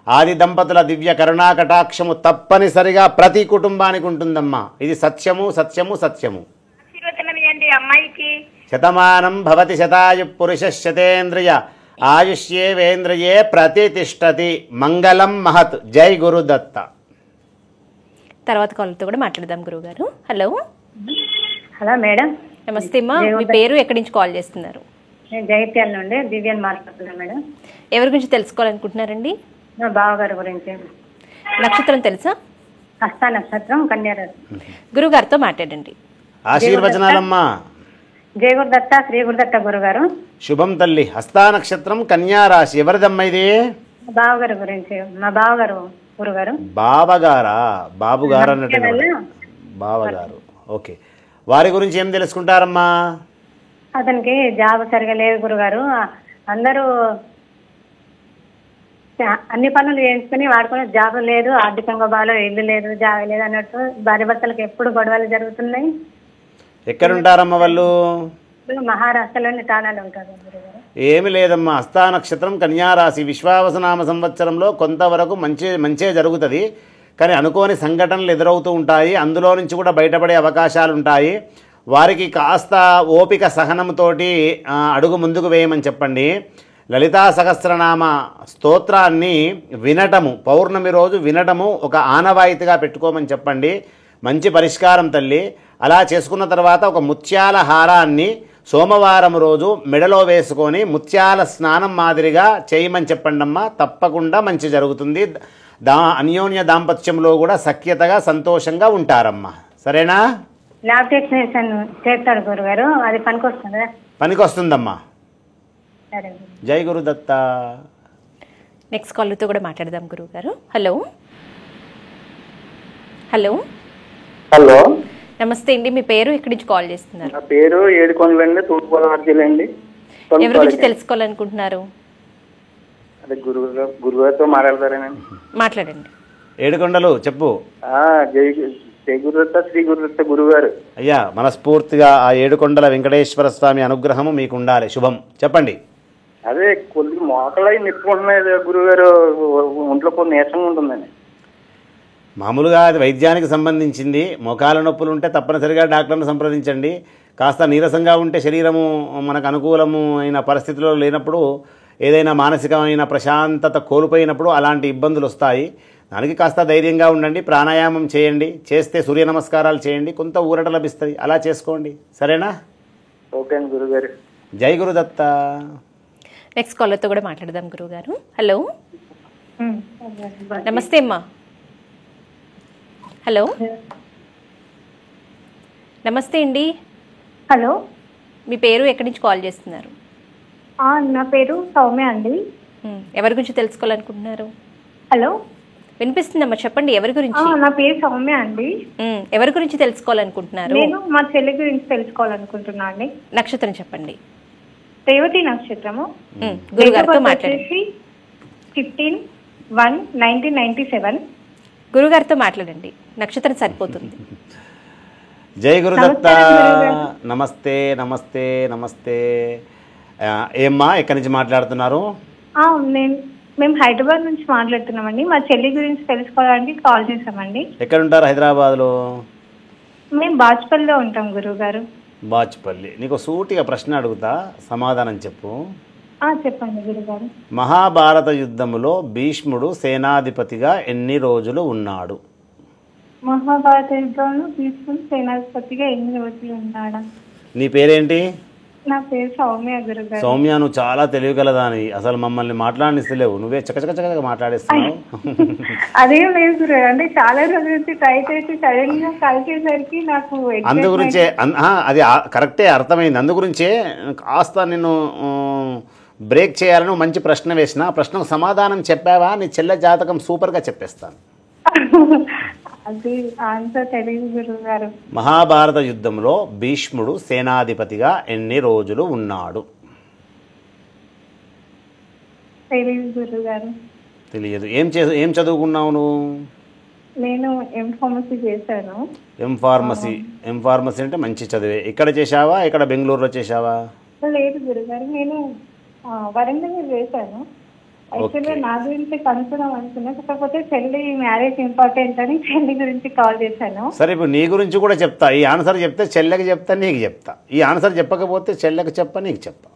ఆది దంపతుల దివ్య కరుణా కటాక్షము తప్పనిసరిగా ప్రతి కుటుంబానికి ఉంటుందమ్మా. ఇది సత్యము సత్యము సత్యము. ఆశీర్వచనమియండి అమ్మాయికి. శతమానం భవతి శతాయు పురుష శతేంద్రియ ఆయుష్యేవేంద్రియే ప్రతిష్టతి. మంగళం మహత్. జై గురుదత్త. తర్వాత కాల్తో కూడా మాట్లాడదాం గురువుగారు. హలో. Hello madam. నమస్తే అమ్మా, మీ పేరు ఎక్కడి నుంచి కాల్ చేస్తున్నారు? నేను జైత్యాల నుండి దివ్యాన్ని మాట్లాడుతున్నాను మేడం. ఎవరి గురించి తెలుసుకోవాలనుకుంటున్నారండి? మా బావగారి గురించి. నక్షత్రం తెలుసా? హస్త నక్షత్రం, కన్యారాశి. గురుగారితో మాట్లాడండి. ఆశీర్వచనాలమ్మా. జయ గురుదత్త, శ్రీ గురుదత్త గురుగారు. శుభం తల్లి. హస్తా నక్షత్రం, కన్యారాశి. ఎవరిదమ్మా ఇది? మా బావగారి గురించి. మా బావగారు గురుగారు. బావగారా? బాబుగారు అన్నట్టు. బావగారు. ఓకే. వారి గురించి ఏం తెలుసుకుంటారమ్మా? అతనికి జాబ్ సరిగా లేదు గురుగారు. అందరూ అన్ని పనులు చేయించుకుని వాడుకుని జాబ్ లేదు, ఆర్థికంగా బాగాలేదు, ఇల్లు లేదు, జాబ్ లేదు అన్నట్టు భార్య భర్తలకు ఎప్పుడు గొడవలు జరుగుతున్నాయి. ఎక్కడుంటారమ్మా వాళ్ళు? మహారాష్ట్రలోని ఠాణాలో ఉంటారు గురుగారు. ఏమి లేదమ్మా. హస్తా నక్షత్రం, కన్యారాశి. విశ్వావసనామ సంవత్సరంలో కొంతవరకు మంచే జరుగుతుంది, కానీ అనుకోని సంఘటనలు ఎదురవుతూ ఉంటాయి. అందులో నుంచి కూడా బయటపడే అవకాశాలు ఉంటాయి. వారికి కాస్త ఓపిక సహనంతోటి అడుగు ముందుకు వేయమని చెప్పండి. లలితా సహస్రనామ స్తోత్రాన్ని వినటము, పౌర్ణమి రోజు వినటము ఒక ఆనవాయితీగా పెట్టుకోమని చెప్పండి. మంచి పరిష్కారం తల్లి. అలా చేసుకున్న తర్వాత ఒక ముత్యాల హారాన్ని సోమవారం రోజు మెడలో వేసుకొని ముత్యాల స్నానం మాదిరిగా చేయమని చెప్పండి అమ్మా. తప్పకుండా మంచి జరుగుతుంది. అన్యోన్య దాంపత్యంలో కూడా సఖ్యతగా సంతోషంగా ఉంటారమ్మా. సరేనా? ల్యాబ్ టెక్నీషియన్ చేస్తాడు గురుగారు, అది పనికొస్తుందా? పనికొస్తుందమ్మా. సరే. జై గురుదత్త. నెక్స్ట్ కాల్తో కూడా మాట్లాడదాం గురువుగారు. హలో. హలో. హలో, నమస్తే అండి. మీ పేరు ఎక్కడి నుంచి కాల్ చేస్తున్నారు? నా పేరు ఏడుకొండలండి, తూర్పుగోదావరి జిల్లా అండి. ఎవరి గురించి తెలుసుకోవాలనుకుంటున్నారు? అదే గురుగారితో మాట్లాడతారేనండి. మాట్లాడండి. ఏడుకొండలు చెప్పు. జై గురుదత్త, శ్రీ గురుదత్త గురుగారు. అయ్యా, మనస్ఫూర్తిగా ఆ ఏడుకొండల వెంకటేశ్వర స్వామి అనుగ్రహము మీకు ఉండాలి. శుభం. చెప్పండి. అదే కొద్ది మోకలై నిప్పుకుంటున్నాయి గురుగారు, ఒంట్లో కొన్ని నీరసంగా ఉంటుందండి. మామూలుగా అది వైద్యానికి సంబంధించింది. మోకాల నొప్పులు ఉంటే తప్పనిసరిగా డాక్టర్ను సంప్రదించండి. కాస్త నీరసంగా ఉంటే శరీరము మనకు అనుకూలము అయిన పరిస్థితిలో లేనప్పుడు, ఏదైనా మానసికమైన ప్రశాంతత కోల్పోయినప్పుడు అలాంటి ఇబ్బందులు వస్తాయి. దానికి కాస్త ధైర్యంగా ఉండండి. ప్రాణాయామం చేయండి. చేస్తే సూర్య నమస్కారాలు చేయండి, కొంత ఊరట లభిస్తుంది. అలా చేసుకోండి. సరేనా? ఓకే అండి గురుగారు. జై గురుదత్త. నెక్స్ట్ కాలర్తో కూడా మాట్లాడదాం గురువుగారు. హలో. నమస్తే అమ్మా. హలో. నమస్తే అండి. హలో. మీ పేరు ఎక్కడి నుంచి కాల్ చేస్తున్నారు? నా పేరు సౌమ్య అండి. ఎవరి గురించి తెలుసుకోవాలనుకుంటున్నారు? హలో. వినిపిస్తుందమ్మా, చెప్పండి. ఎవరి గురించి? నా పేరు సౌమ్య అండి. ఎవరి గురించి తెలుసుకోవాలనుకుంటున్నారు? నేను మా చెల్లి గురించి తెలుసుకోవాలనుకుంటున్నా అండి. నక్షత్రం చెప్పండి. రేవతి నక్షత్రము. గురుగారితో మాట్లాడండి. 15/1/1997. గురుగారితో మాట్లాడండి, నక్షత్రం సరిపోతుంది. జై గురుదత్త. నమస్తే నమస్తే నమస్తే. ఏమ్మా, ఎక్కడి నుంచి మాట్లాడుతున్నారు? మేము హైదరాబాద్ నుంచి మాట్లాడుతున్నామండి. మా చెల్లి గురించి తెలుసుకోవడానికి కాల్ చేసామండి. ఎక్కడ ఉంటారు హైదరాబాద్లో? మేము బాచ్పల్లిలో ఉంటాం గురువుగారు. బాచ్పల్లి. నీకు సూటిగా ప్రశ్న అడుగుతా, సమాధానం చెప్పు. చెప్పండి గురుగారు. మహాభారత యుద్ధములో భీష్ముడు సేనాధిపతిగా ఎన్ని రోజులు ఉన్నాడు? మహాభారత యుద్ధంలో భీష్ముడు సేనాధిపతిగా ఎన్ని రోజులు ఉన్నాడా? నీ పేరేంటి? నా పేరు సౌమ్య గురుగారు. సౌమ్య, నువ్వు చాలా తెలివిగలదాని. అసలు మమ్మల్ని మాట్లాడనిస్తలేవు, నువ్వే చకచకచకగా మాట్లాడేస్తున్నావు. అదేం లేదు గురుగారు, అంటే చాలా రోజుల నుంచి ట్రై చేసి సడన్ గా కలిసేసరికి నాకు అందుగురించే అది కరెక్టే, అర్థమైంది. అందుగురించే కాస్త నిన్ను బ్రేక్ చేయాలని మంచి ప్రశ్న వేసిన. ప్రశ్నకు సమాధానం చెప్పావా, నీ చెల్లె జాతకం సూపర్గా చెప్పేస్తాను. అది ఆన్సర్ తెలియదు గురుగారు. మహాభారత యుద్ధంలో భీష్ముడు సేనాధిపతిగా ఎన్ని రోజులు ఉన్నాడు? తెలియదు గురుగారు. తెలియదు. ఏం చదువుకున్నావు నువ్వు? నేను ఎంఫార్మసీ చేశాను. ఎంఫార్మసీ అంటే మంచి చదివే. ఇక్కడ చేశావా, ఇక్కడ బెంగళూరులో చేశావా? లేదు గురుగారు, నేను వరంగల్ చేశాను. యాక్చువల్గా నా గురించి కనుక్కున్నాం అనుకున్నా, కాకపోతే చెల్లి మ్యారేజ్ ఇంపార్టెంట్ అని చెల్లి గురించి కాల్ చేశాను. సరే, ఇప్పుడు నీ గురించి కూడా చెప్తా. ఈ ఆన్సర్ చెప్తే చెల్లెకి చెప్తా, నీకు చెప్తా. ఈ ఆన్సర్ చెప్పకపోతే చెల్లెకి చెప్పా, నీకు చెప్తా.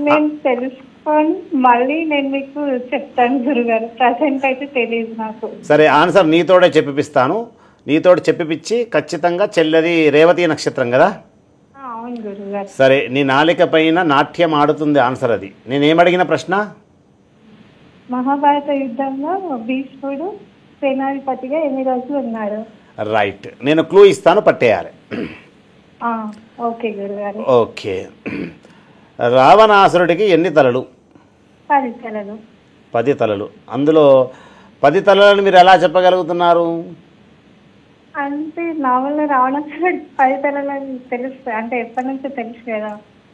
నేను తెలుసుకొని మళ్ళీ నేను మీకు చెప్తాను గురుగారు. ప్రజెంట్ అయితే తెలియదు నాకు. సరే, ఆన్సర్ నీతోడే చెప్పిస్తాను. నీతోటి చెప్పిపించి ఖచ్చితంగా చెల్లెది రేవతి నక్షత్రం కదా? అవును గురుగారు. సరే, నీ నాలిక పైన నాట్యం ఆడుతుంది ఆన్సర్ అది. నేనేమడిగిన ప్రశ్న? మహాభారత యుద్ధంలో భీష్ముడు సేనాధిపతిగా ఎన్ని రోజులు ఉన్నాడు? రైట్. నేను క్లూ ఇస్తాను, పట్టేయాలి. ఓకే గురుగారు. ఓకే. రావణాసురుడికి ఎన్ని తలలు? 10 తలలు. 10 తలలు. అందులో 10 తలలను మీరు ఎలా చెప్పగలుగుతున్నారు? అంటే నా వల్ల రావణాసురుడు 10 తలలని తెలుసు, అంటే ఎప్పటి నుంచో తెలుసు కదా.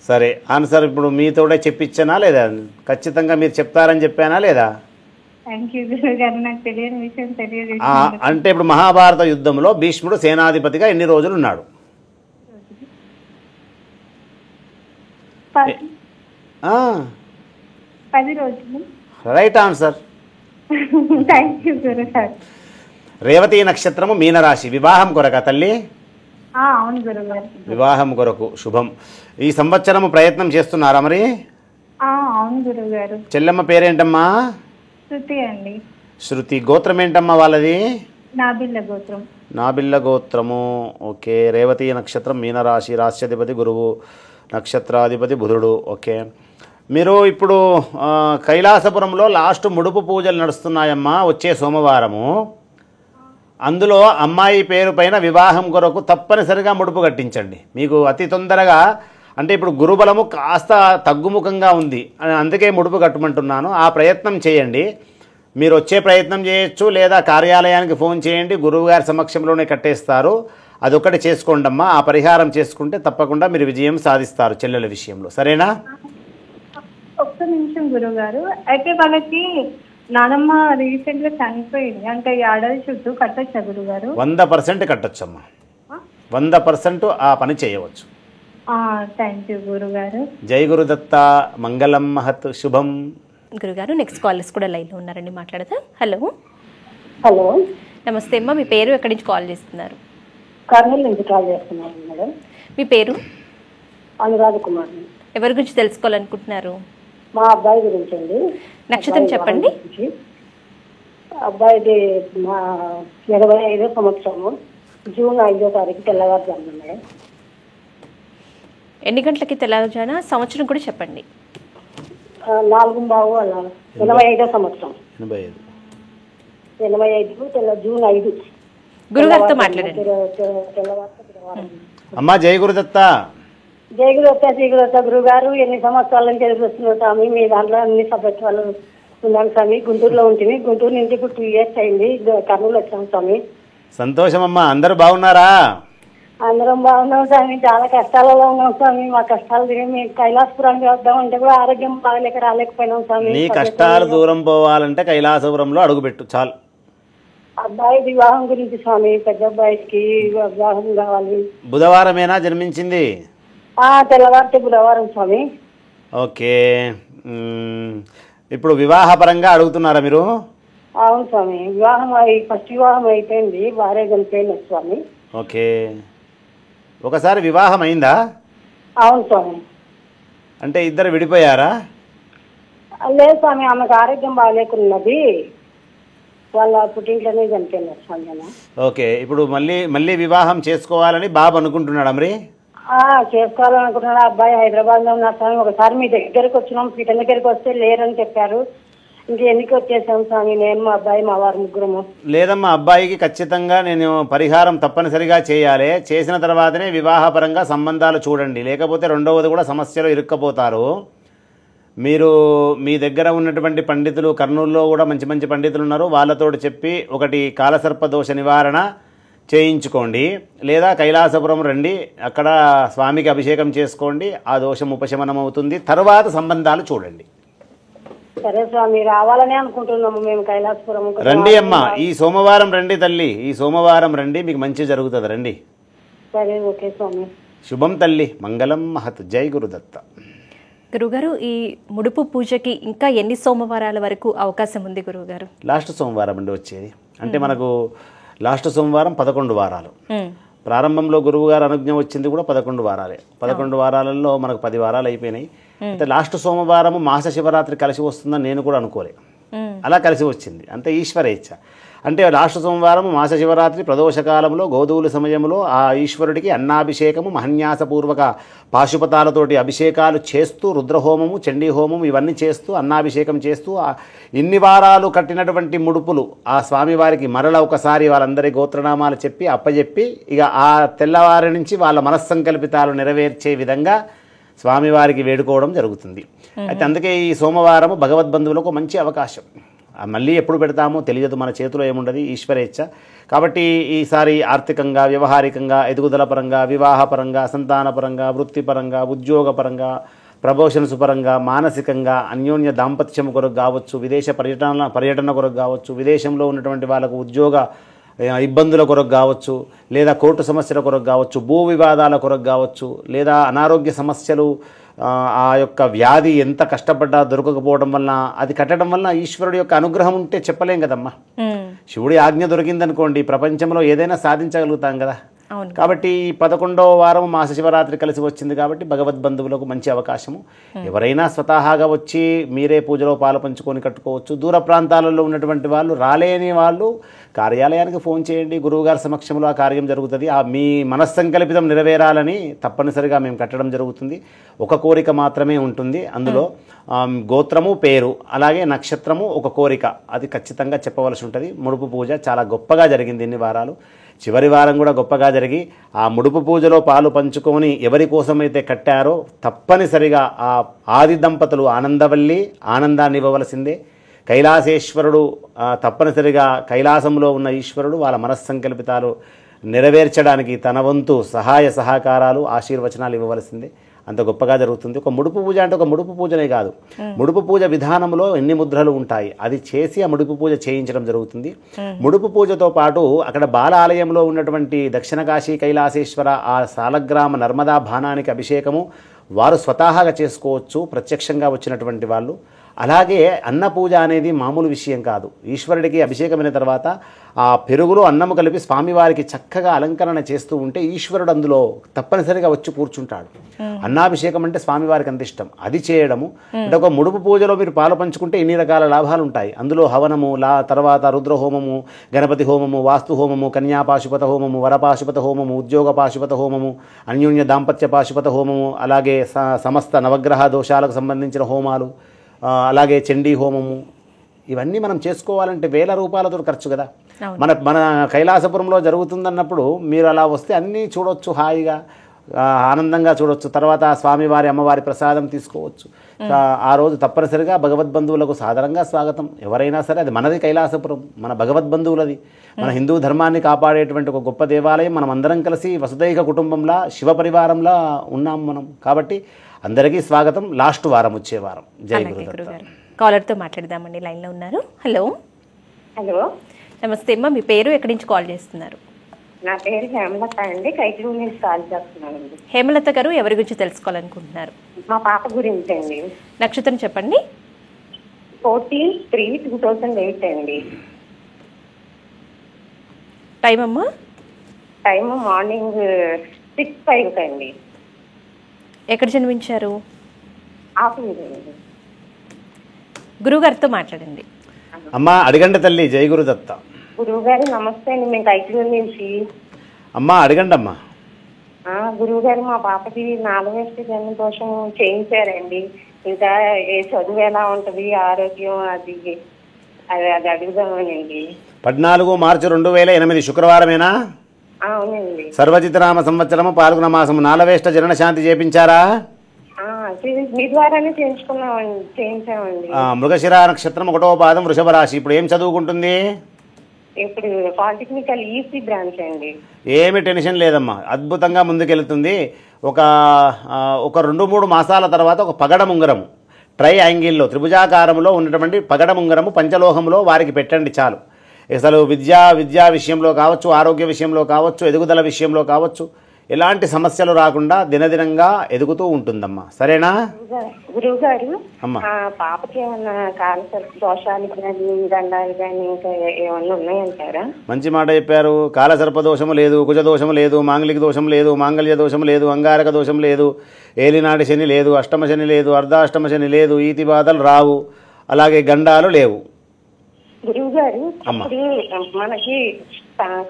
సరే, ఆన్సర్ ఇప్పుడు మీతోడే చెప్పించానా లేదా? ఖచ్చితంగా మీరు చెప్తారని చెప్పానా లేదా? థ్యాంక్ యూ గురుగారు, నాకు తెలియని విషయం తెలియదు. అంటే ఇప్పుడు మహాభారత యుద్ధంలో భీష్ముడు సేనాధిపతిగా ఎన్ని రోజులు ఉన్నాడు? 10 రోజులు. Right answer. థ్యాంక్ యూ గురుగారు. రేవతి నక్షత్రము మీనరాశి. వివాహం కొరక తల్లి? అవును గురుగారు. వివాహం కొరకు శుభం. ఈ సంవత్సరము ప్రయత్నం చేస్తున్నారా మరి? అవును గురుగారు. చెల్లెమ్మ పేరేంటమ్మా? శృతి అండి. శృతి. గోత్రం ఏంటమ్మా వాళ్ళది? నాబిల్ల గోత్రం. నాబిల్ల గోత్రము. ఓకే. రేవతి నక్షత్రం మీనరాశి. రాశ్యాధిపతి గురువు, నక్షత్రాధిపతి బుధుడు. ఓకే. మీరు ఇప్పుడు కైలాసపురంలో లాస్ట్ ముడుపు పూజలు నడుస్తున్నాయమ్మా వచ్చే సోమవారము. అందులో అమ్మాయి పేరు పైన వివాహం కొరకు తప్పనిసరిగా ముడుపు కట్టించండి. మీకు అతి తొందరగా, అంటే ఇప్పుడు గురుబలము కాస్త తగ్గుముఖంగా ఉంది, అందుకే ముడుపు కట్టమంటున్నాను. ఆ ప్రయత్నం చేయండి. మీరు వచ్చే ప్రయత్నం చేయొచ్చు, లేదా కార్యాలయానికి ఫోన్ చేయండి, గురువుగారి సమక్షంలోనే కట్టేస్తారు. అదొకటి చేసుకోండి అమ్మా. ఆ పరిహారం చేసుకుంటే తప్పకుండా మీరు విజయం సాధిస్తారు చెల్లెల విషయంలో. సరేనా? ఒక్క నిమిషం గురుగారు. అయితే వాళ్ళకి నానమ్మ రీసెంట్ గా చనిపోయింది, అంటే ఏడాది చుట్టూ కట్టొచ్చా గురుగారు? 100% కట్టొచ్చమ్మా. 100% ఆ పని చేయవచ్చు. థ్యాంక్ యూ గురుగారు. జై గురుదత్త. మంగళం మహత్ శుభం. గురుగారు, నెక్స్ట్ కాలర్స్ కూడా లైన్లో ఉన్నారండి, మాట్లాడదాం. హలో. హలో, నమస్తే అమ్మా. మీ పేరు, ఎక్కడి నుంచి కాల్ చేస్తున్నారు? కర్నూలు నుంచి కాల్ చేస్తున్నారు మేడం. మీ పేరు? అనురాధ కుమార్. ఎవరి గురించి తెలుసుకోవాలనుకుంటున్నారు? మా అబ్బాయి గురించి అండి. నక్షత్రం చెప్పండి. అబ్బాయిది మా 85వ సంవత్సరము, జూన్ 5వ తారీఖు తెల్లవారుజామున మేడం. ఎన్ని గంటలకి తెల్లవారుజామున? సంవత్సరం కూడా చెప్పండి. 4 అలా 85వ సంవత్సరం. 85 జూన్ 5. గురుగారితో మాట్లాడండి. అమ్మా జై గురుదత్త. జై గురుదత్త. శ్రీ గురుదత్త గురుగారు, ఎన్ని సంవత్సరాల నుంచి ఎదురుస్తున్నారు స్వామి, మీ దాంట్లో అన్ని సబ్జెక్ట్ వాళ్ళు ఉన్నాను స్వామి. గుంటూరులో ఉంటుంది. గుంటూరు నుంచి ఇప్పుడు 2 years అయింది. కర్నూలు వచ్చాము స్వామి. సంతోషమమ్మా. అందరూ బాగున్నారా? అందరం బాగున్నాం స్వామి. చాలా కష్టాలలో ఉన్నాం స్వామి. మా కష్టాలు తిరిగి మేము కైలాసపురానికి వద్దామంటే కూడా ఆరోగ్యం బాగలేక రాలేకపోయినాం స్వామి. నీ కష్టాలు దూరం పోవాలంటే కైలాసపురంలో అడుగుపెట్టు చాలు. అబ్బాయి వివాహం గురించి స్వామి. పెద్ద అబ్బాయికి వివాహం కావాలి. బుధవారమేనా జన్మించింది? తెల్లవారితే బుధవారం స్వామి. ఓకే. ఇప్పుడు వివాహపరంగా అడుగుతున్నారా మీరు? అవును స్వామి. ఫస్ట్ వివాహం అయిపోయింది. భార్య చనిపోయింది స్వామి. ఓకే. ఒకసారి వివాహం అయిందా? అవును స్వామి. అంటే ఇద్దరు విడిపోయారా? లేదు స్వామి, ఆమెకు ఆరోగ్యం బాగాలేకున్నది. వాళ్ళ పుట్టింట్లోనే చనిపోయినారు స్వామి. ఓకే. ఇప్పుడు మళ్ళీ వివాహం చేసుకోవాలని బాబు అనుకుంటున్నాడా మరి? చేసుకోవాలనుకుంటున్నాడు. అబ్బాయి హైదరాబాద్ లో ఉన్నారు స్వామి. ఒకసారి మీ దగ్గరకు వచ్చినాం, పీఠం దగ్గరికి వస్తే లేరని చెప్పారు. ఎన్నికి వచ్చేసాం స్వామి. నేను, మా అబ్బాయి, మా వారు ముగ్గురము. లేదమ్మా, అబ్బాయికి ఖచ్చితంగా నేను పరిహారం తప్పనిసరిగా చేయాలి. చేసిన తర్వాతనే వివాహపరంగా సంబంధాలు చూడండి. లేకపోతే రెండవది కూడా సమస్యలో ఇరుక్కపోతారు. మీరు మీ దగ్గర ఉన్నటువంటి పండితులు, కర్నూలులో కూడా మంచి మంచి పండితులు ఉన్నారు, వాళ్ళతో చెప్పి ఒకటి కాలసర్ప దోష నివారణ చేయించుకోండి. లేదా కైలాసపురం రండి, అక్కడ స్వామికి అభిషేకం చేసుకోండి. ఆ దోషం ఉపశమనం అవుతుంది. తర్వాత సంబంధాలు చూడండి. సరే స్వామి, రావాలని అనుకుంటున్నాము మేము కైలాసపురం. రండి అమ్మా, ఈ సోమవారం రండి తల్లి, ఈ సోమవారం రండి, మీకు మంచి జరుగుతుంది. రండి. సరే, ఓకే స్వామి. శుభం తల్లి. మంగళం మహత్. జై గురుదత్త. గురుగారు, ఈ ముడుపు పూజకి ఇంకా ఎన్ని సోమవారాల వరకు అవకాశం ఉంది గురువుగారు? లాస్ట్ సోమవారం అండి వచ్చేది. అంటే మనకు లాస్ట్ సోమవారం 11 వారాలు. ప్రారంభంలో గురువుగారు అనుజ్ఞ వచ్చింది కూడా 11 వారాలే. 11 వారాలలో మనకు 10 వారాలు అయిపోయినాయి. అయితే లాస్ట్ సోమవారము మాస శివరాత్రి కలిసి వస్తుందని నేను కూడా అనుకోలే. అలా కలిసి వచ్చింది. అంతే ఈశ్వర ఇచ్ఛ. అంటే లాస్ట్ సోమవారం మాస శివరాత్రి ప్రదోషకాలంలో గోధూలి సమయంలో ఆ ఈశ్వరుడికి అన్నాభిషేకము, మహన్యాసపూర్వక పాశుపతాలతోటి అభిషేకాలు చేస్తూ, రుద్రహోమము, చండీ హోమము ఇవన్నీ చేస్తూ, అన్నాభిషేకం చేస్తూ, ఇన్ని వారాలు కట్టినటువంటి ముడుపులు ఆ స్వామివారికి మరల ఒకసారి వాళ్ళందరి గోత్రనామాలు చెప్పి అప్పచెప్పి, ఇక ఆ తెల్లవారి నుంచి వాళ్ళ మనస్సంకల్పితాలు నెరవేర్చే విధంగా స్వామివారికి వేడుకోవడం జరుగుతుంది. అయితే అందుకే ఈ సోమవారము భగవద్బంధువులకు మంచి అవకాశం. మళ్ళీ ఎప్పుడు పెడతామో తెలియదు, మన చేతిలో ఏముండదు, ఈశ్వరేచ్ఛ. కాబట్టి ఈసారి ఆర్థికంగా, వ్యవహారికంగా, ఎదుగుదల పరంగా, వివాహపరంగా, సంతానపరంగా, వృత్తిపరంగా, ఉద్యోగపరంగా, ప్రమోషన్స్ పరంగా, మానసికంగా, అన్యోన్య దాంపత్యం కొరకు కావచ్చు, విదేశ పర్యటన కొరకు కావచ్చు, విదేశంలో ఉన్నటువంటి వాళ్ళకు ఉద్యోగ ఇబ్బందుల కొరకు కావచ్చు, లేదా కోర్టు సమస్యల కొరకు కావచ్చు, భూ వివాదాల కొరకు కావచ్చు, లేదా అనారోగ్య సమస్యలు, ఆ యొక్క వ్యాధి ఎంత కష్టపడ్డా దొరకకపోవడం వలన, అది కట్టడం వలన ఈశ్వరుడి యొక్క అనుగ్రహం ఉంటే చెప్పలేం కదమ్మా. శివుడి ఆజ్ఞ దొరికిందనుకోండి, ప్రపంచంలో ఏదైనా సాధించగలుగుతాం కదా. కాబట్టి 11వ వారం మాస శివరాత్రి కలిసి వచ్చింది కాబట్టి భగవద్బంధువులకు మంచి అవకాశము. ఎవరైనా స్వతహాగా వచ్చి మీరే పూజలో పాలు పంచుకొని కట్టుకోవచ్చు. దూర ప్రాంతాలలో ఉన్నటువంటి వాళ్ళు, రాలేని వాళ్ళు కార్యాలయానికి ఫోన్ చేయండి, గురువుగారి సమక్షంలో ఆ కార్యం జరుగుతుంది. మీ మనస్సంకల్పితం నెరవేరాలని తప్పనిసరిగా మేము కట్టడం జరుగుతుంది. ఒక కోరిక మాత్రమే ఉంటుంది అందులో, గోత్రము, పేరు, అలాగే నక్షత్రము, ఒక కోరిక, అది ఖచ్చితంగా చెప్పవలసి ఉంటుంది. ముడుపు పూజ చాలా గొప్పగా జరిగింది ఇన్ని వారాలు. చివరి వారం కూడా గొప్పగా జరిగి ఆ ముడుపు పూజలో పాలు పంచుకొని ఎవరి కోసమైతే కట్టారో తప్పనిసరిగా ఆ ఆది దంపతులు ఆనందవల్లి ఆనందాన్ని ఇవ్వవలసిందే. కైలాసేశ్వరుడు తప్పనిసరిగా కైలాసంలో ఉన్న ఈశ్వరుడు వాళ్ళ మనస్సంకల్పితాలు నెరవేర్చడానికి తన వంతు సహాయ సహకారాలు, ఆశీర్వచనాలు ఇవ్వవలసిందే. అంత గొప్పగా జరుగుతుంది. ఒక ముడుపు పూజ అంటే ఒక ముడుపు పూజనే కాదు, ముడుపు పూజ విధానంలో ఎన్ని ముద్రలు ఉంటాయి అది చేసి ఆ ముడుపు పూజ చేయించడం జరుగుతుంది. ముడుపు పూజతో పాటు అక్కడ బాల ఆలయంలో ఉన్నటువంటి దక్షిణ కాశీ కైలాసేశ్వర ఆ సాలగ్రామ నర్మదా బాణానికి అభిషేకము వారు స్వతహాగా చేసుకోవచ్చు, ప్రత్యక్షంగా వచ్చినటువంటి వాళ్ళు. అలాగే అన్న పూజ అనేది మామూలు విషయం కాదు. ఈశ్వరుడికి అభిషేకమైన తర్వాత ఆ పెరుగులో అన్నము కలిపి స్వామివారికి చక్కగా అలంకరణ చేస్తూ ఉంటే ఈశ్వరుడు అందులో తప్పనిసరిగా వచ్చి కూర్చుంటాడు. అన్నాభిషేకం అంటే స్వామివారికి అంత ఇష్టం, అది చేయడము. అంటే ఒక ముడుపు పూజలో మీరు పాలు పంచుకుంటే ఇన్ని రకాల లాభాలు ఉంటాయి. అందులో హవనము, తర్వాత రుద్రహోమము, గణపతి హోమము, వాస్తు హోమము, కన్యాపాశుపత హోమము, వరపాశుపత హోమము, ఉద్యోగ పాశుపత హోమము, అన్యోన్య దాంపత్య పాశుపత హోమము, అలాగే సమస్త నవగ్రహ దోషాలకు సంబంధించిన హోమాలు, అలాగే చండీ హోమము, ఇవన్నీ మనం చేసుకోవాలంటే వేల రూపాయలతో ఖర్చు కదా. మన కైలాసపురంలో జరుగుతుందన్నప్పుడు మీరు అలా వస్తే అన్నీ చూడవచ్చు, హాయిగా ఆనందంగా చూడవచ్చు. తర్వాత స్వామివారి అమ్మవారి ప్రసాదం తీసుకోవచ్చు. ఆ రోజు తప్పనిసరిగా భగవద్బంధువులకు సాధారణంగా స్వాగతం. ఎవరైనా సరే, అది మనది కైలాసపురం, మన భగవద్బంధువులది, మన హిందూ ధర్మాన్ని కాపాడేటువంటి ఒక గొప్ప దేవాలయం. మనం అందరం కలిసి వసుదైక కుటుంబంలా, శివ పరివారంలా ఉన్నాం మనం. కాబట్టి అందరికీ స్వాగతం. లాస్ట్ వారం, వచ్చే వారం. జై గురుదత్త. కాలర్తో మాట్లాడదామండి. లైన్లో ఉన్నారు. హలో. హలో, నమస్తే అమ్మ, మీ పేరు, ఎక్కడి నుంచి కాల్ చేస్తున్నారు? నా పేరు హేమలత అండి, కైకలూరు నుంచి కాల్ చేస్తున్నానండి. హేమలత గారు, ఎవరి గురించి తెలుసుకోవాలనుకుంటున్నారు? మా పాప గురించి అండి. నక్షత్రం చెప్పండి. 14/3/2008 అండి. టైం అమ్మా? టైం మార్నింగ్ 6:05 అండి. ఎక్కడ జన్మించారు? ఆఫీస్. గురువుగారితో మాట్లాడండి. అమ్మ అడగండి తల్లి. జై గురుదత్త. గురువు గారు నమస్తే అండి, మేము కైకలూరు నుంచి. అమ్మ అడగండి అమ్మా. గురువు గారు, మా పాపకి 4వ జన్మదోషం చేయించారండి. ఇంకా ఏ చదువు ఎలా ఉంటది, ఆరోగ్యం, అది అది అడుగుదామనండి. 14 మార్చి 2008 శుక్రవారమేనా? అవునండి. సర్వజితనామ సంవత్సరము పాల్గొన మాసము 4వ జనన శాంతి చేపించారా? మీ ద్వారానే చేయించామండి. మృగశిర నక్షత్రం 1వ పాదం వృషభ రాశి. ఇప్పుడు ఏం చదువుకుంటుంది? ఇప్పుడు పాలిటెక్నికల్ ఈసీ బ్రాంచ్ అండి. ఏమి టెన్షన్ లేదమ్మా, అద్భుతంగా ముందుకెళ్తుంది. ఒక 2-3 మాసాల తర్వాత ఒక పగడ ఉంగరము, ట్రై యాంగిల్లో త్రిభుజాకారంలో ఉన్నటువంటి పగడ ఉంగరము పంచలోహంలో వారికి పెట్టండి చాలు. అసలు విద్యా విషయంలో కావచ్చు, ఆరోగ్య విషయంలో కావచ్చు, ఎదుగుదల విషయంలో కావచ్చు, ఎలాంటి సమస్యలు రాకుండా దినదినంగా ఎదుగుతూ ఉంటుందమ్మా. సరేనా? గురువు గారు, అమ్మా పాపకి ఏమన్నా కాలసర్ప దోషాలు కానీ, దండాలు కానీ ఇంకా ఏమన్నా ఉన్నాయంటారా? మంచి మాట చెప్పారు. కాలసర్ప దోషము లేదు, కుజ దోషము లేదు, మాంగళిక దోషం లేదు, మాంగళ్య దోషం లేదు, అంగారక దోషం లేదు, ఏలినాటి శని లేదు, అష్టమ శని లేదు, అర్ధాష్టమ శని లేదు, ఈతి బాధలు రావు, అలాగే గండాలు లేవు. గురువు గారు, ఇప్పుడు మనకి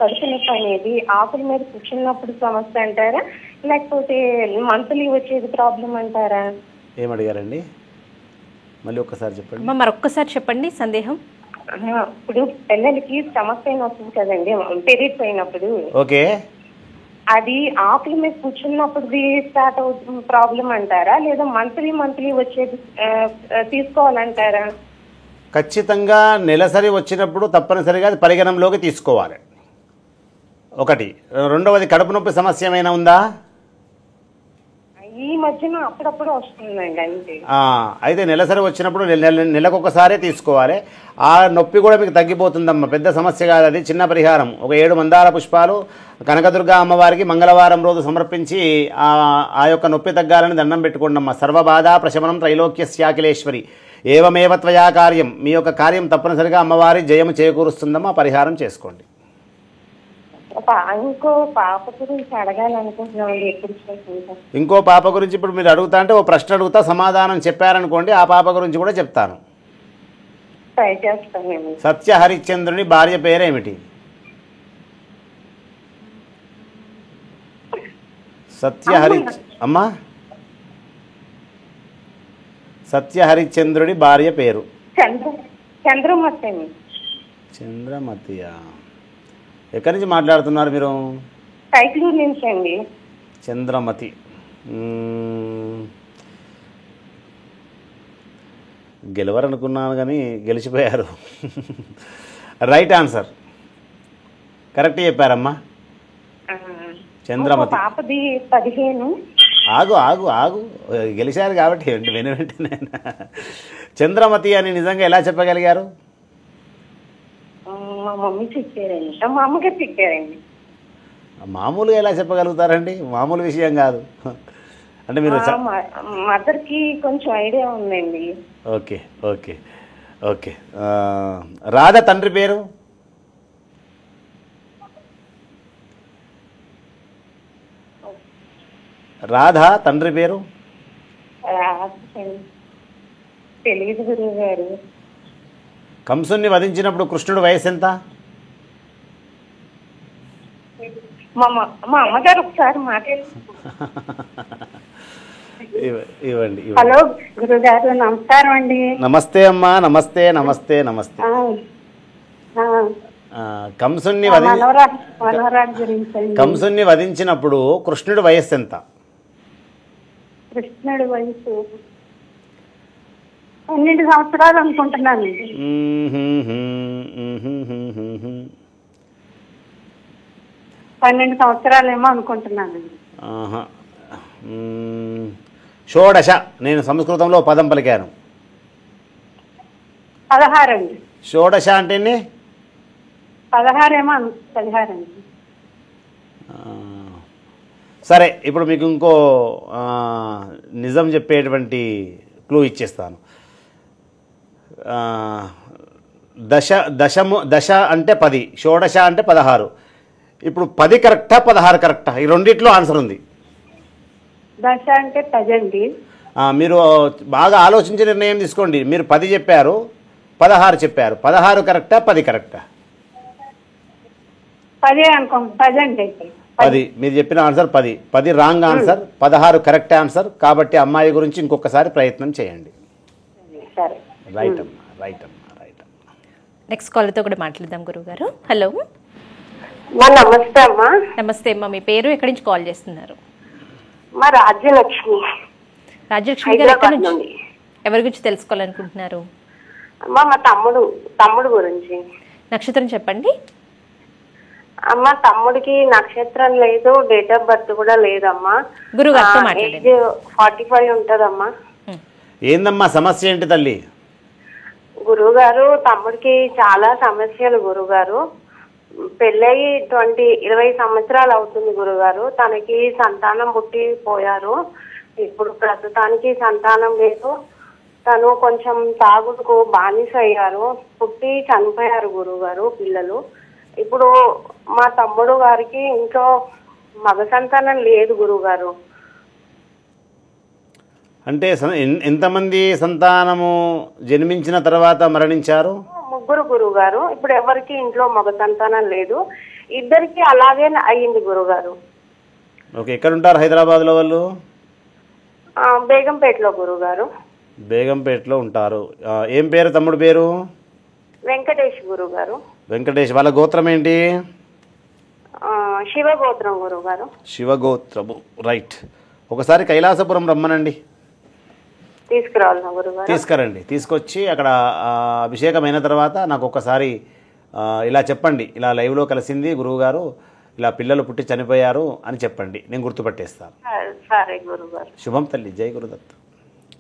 కడుపు నొప్పి అనేది ఆకుల మీద కూర్చున్నప్పుడు సమస్య అంటారా, లేకపోతే మంత్లీ వచ్చేది ప్రాబ్లం అంటారా? ఏమడిగారండి? మళ్ళీ ఒక్కసారి చెప్పండి. మరొక్కసారి చెప్పండి సందేహం. ఇప్పుడు పిల్లలకి సమస్య వస్తుంది కదండి, పీరియడ్స్ అయినప్పుడు. ఓకే. అది ఆకుల మీద కూర్చున్నప్పుడు స్టార్ట్ అవుతుంది ప్రాబ్లం అంటారా, లేదా మంత్లీ వచ్చేది తీసుకోవాలంటారా? ఖచ్చితంగా నెలసరి వచ్చినప్పుడు తప్పనిసరిగా అది పరిగణంలోకి తీసుకోవాలి. ఒకటి. రెండవది, కడుపు నొప్పి సమస్య ఏమైనా ఉందా? ఈ మధ్యన అప్పుడప్పుడు వస్తుందండి అంతే. అయితే నెలసరి వచ్చినప్పుడు నెలకొకసారే తీసుకోవాలి. ఆ నొప్పి కూడా మీకు తగ్గిపోతుందమ్మా, పెద్ద సమస్య కాదు అది. చిన్న పరిహారం, ఒక 7 మందార పుష్పాలు కనకదుర్గా అమ్మవారికి మంగళవారం రోజు సమర్పించి ఆ యొక్క నొప్పి తగ్గాలని దండం పెట్టుకోండమ్మా. సర్వబాధ ప్రశమనం త్రైలోక్యస్యాఖిలేశ్వరి ఏవమేవ త్వయా కార్యం. మీ యొక్క కార్యం తప్పనిసరిగా అమ్మవారి జయము చేకూరుస్తుందమ్మా. పరిహారం చేసుకోండి. ఇంకో పాప గురించి అడగాలనుకుంటున్నామండి. ఇంకో పాప గురించి ఇప్పుడు మీరు అడుగుతా అంటే ఓ ప్రశ్న అడుగుతా, సమాధానం చెప్పారనుకోండి, ఆ పాప గురించి కూడా చెప్తాను. ట్రై చేస్తానండి. సత్య హరిశ్చంద్రుని భార్య పేరేమిటి? అమ్మా సత్య హరిశ్చంద్రుడి భార్య పేరు చంద్రమతి. చంద్రమతియా? ఎక్కడి నుంచి మాట్లాడుతున్నారు మీరు? కైకలూరు నుంచి అండి. చంద్రమతి. గెలవరనుకున్నాను కానీ గెలిచిపోయారు. రైట్ ఆన్సర్, కరెక్ట్ చెప్పారమ్మా. చంద్రమతి. పాపది 15. ఆగు గెలిచారు కాబట్టి వెంటనే. చంద్రమతి అని నిజంగా ఎలా చెప్పగలిగారు? మా మమ్మీ చెప్పారండి, మా అమ్మగారు చెప్పారండి. మామూలుగా ఎలా చెప్పగలుగుతారండి? మామూలు విషయం కాదు అంటే మీరు. మదర్కి కొంచెం ఐడియా ఉందండి. Okay okay okay. రాధ తండ్రి పేరు? రాధ తండ్రి పేరు? తెలియదు గురువు గారు. కంసుని వధించినప్పుడు కృష్ణుడు వయసు ఎంత? మా అమ్మగారు ఒకసారి ఇవ్వండి. హలో గురుగారు, నమస్కారం అండి. నమస్తే అమ్మా. నమస్తే నమస్తే నమస్తే. కంసుని వధించినప్పుడు కృష్ణుడి వయస్సు ఎంత? కృష్ణుడి వయసు 12 సంవత్సరాలు అనుకుంటున్నానండి. 12 సంవత్సరాలేమో అనుకుంటున్నానండి. ఆహా. షోడశ, నేను సంస్కృతంలో పదం పలికాను. 16 అండి. షోడశ అంటే ఎన్ని? 16 ఏమో 16 అండి. సరే, ఇప్పుడు మీకు ఇంకో నిజం చెప్పేటువంటి క్లూ ఇచ్చేస్తాను. దశ అంటే 10, షోడశ అంటే 16. ఇప్పుడు 10 కరెక్టా 16 కరెక్టా? ఈ రెండిట్లో ఆన్సర్ ఉంది. దశ అంటే 10 అండి. మీరు బాగా ఆలోచించి నిర్ణయం తీసుకోండి. మీరు 10 చెప్పారు, 16 చెప్పారు. 16 కరెక్టా 10 కరెక్టా? 10 అనుకోండి. 10 అండి. 10 మీరు చెప్పిన answer 10. 10 wrong answer, 16 correct answer. కాబట్టి అమ్మాయి గురించి ఇంకొకసారి ప్రయత్నం చేయండి. సరే. రైట్ అమ్మా, రైట్ అమ్మా, రైట్ అమ్మా. నెక్స్ట్ కాల్తో కూడా మాట్లాడదాం గురువుగారు. హలో, నమస్తే అమ్మా. నమస్తే అమ్మా, మీ పేరు, ఎక్కడి నుంచి కాల్ చేస్తున్నారు? మా రాజ్యలక్ష్మి. రాజ్యలక్ష్మి గారు ఎక్కడి నుంచి, ఎవరి గురించి తెలుసుకోవాలనుకుంటున్నారు? అమ్మా మా తమ్ముడు గురించి. నక్షత్రం చెప్పండి. అమ్మ తమ్ముడికి నక్షత్రం లేదు, డేట్ ఆఫ్ బర్త్ కూడా లేదమ్మా. గురుగారితో మాట్లాడండి. ఏజ్ 45 ఉంటదమ్మా. ఏందమ్మా సమస్య ఏంటి తల్లి? గురువుగారు తమ్ముడికి చాలా సమస్యలు గురుగారు. పెళ్ళయి 20 సంవత్సరాలు అవుతుంది గురుగారు. తనకి సంతానం పుట్టిపోయారు. ఇప్పుడు ప్రస్తుతానికి సంతానం లేదు. తను కొంచెం తాగుడుకు బానిస అయ్యారు. పుట్టి చనిపోయారు గురువుగారు పిల్లలు. ఇప్పుడు మా తమ్ముడు గారికి ఇంట్లో మగ సంతానం లేదు గురువుగారు. అంటే ఎంతమంది సంతానము జన్మించిన తర్వాత మరణించారు? 3 గురువుగారు. ఇప్పుడు ఎవరికి ఇంట్లో మగ సంతానం లేదు. 2 అలాగే అయ్యింది గురువుగారు. ఓకే, ఎక్కడ ఉంటారు హైదరాబాద్లో వాళ్ళు? బేగంపేటలో గురువుగారు. బేగంపేటలో ఉంటారు. ఏం పేరు తమ్ముడు పేరు? వెంకటేష్ గురువుగారు. వెంకటేష్. వాళ్ళ గోత్రం ఏంటి? శివగోత్రం గురువుగారు. శివగోత్రము, రైట్. ఒకసారి కైలాసపురం రమ్మనండి. తీసుకురావాలన్నా గురువుగారు? తీసుకురండి. తీసుకొచ్చి అక్కడ అభిషేకం అయిన తర్వాత నాకు ఒకసారి ఇలా చెప్పండి, ఇలా లైవ్లో కలిసింది గురువుగారు, ఇలా పిల్లలు పుట్టి చనిపోయారు అని చెప్పండి. నేను గుర్తుపట్టేస్తాను. సరే గురువుగారు. శుభం తల్లి, జై గురుదత్.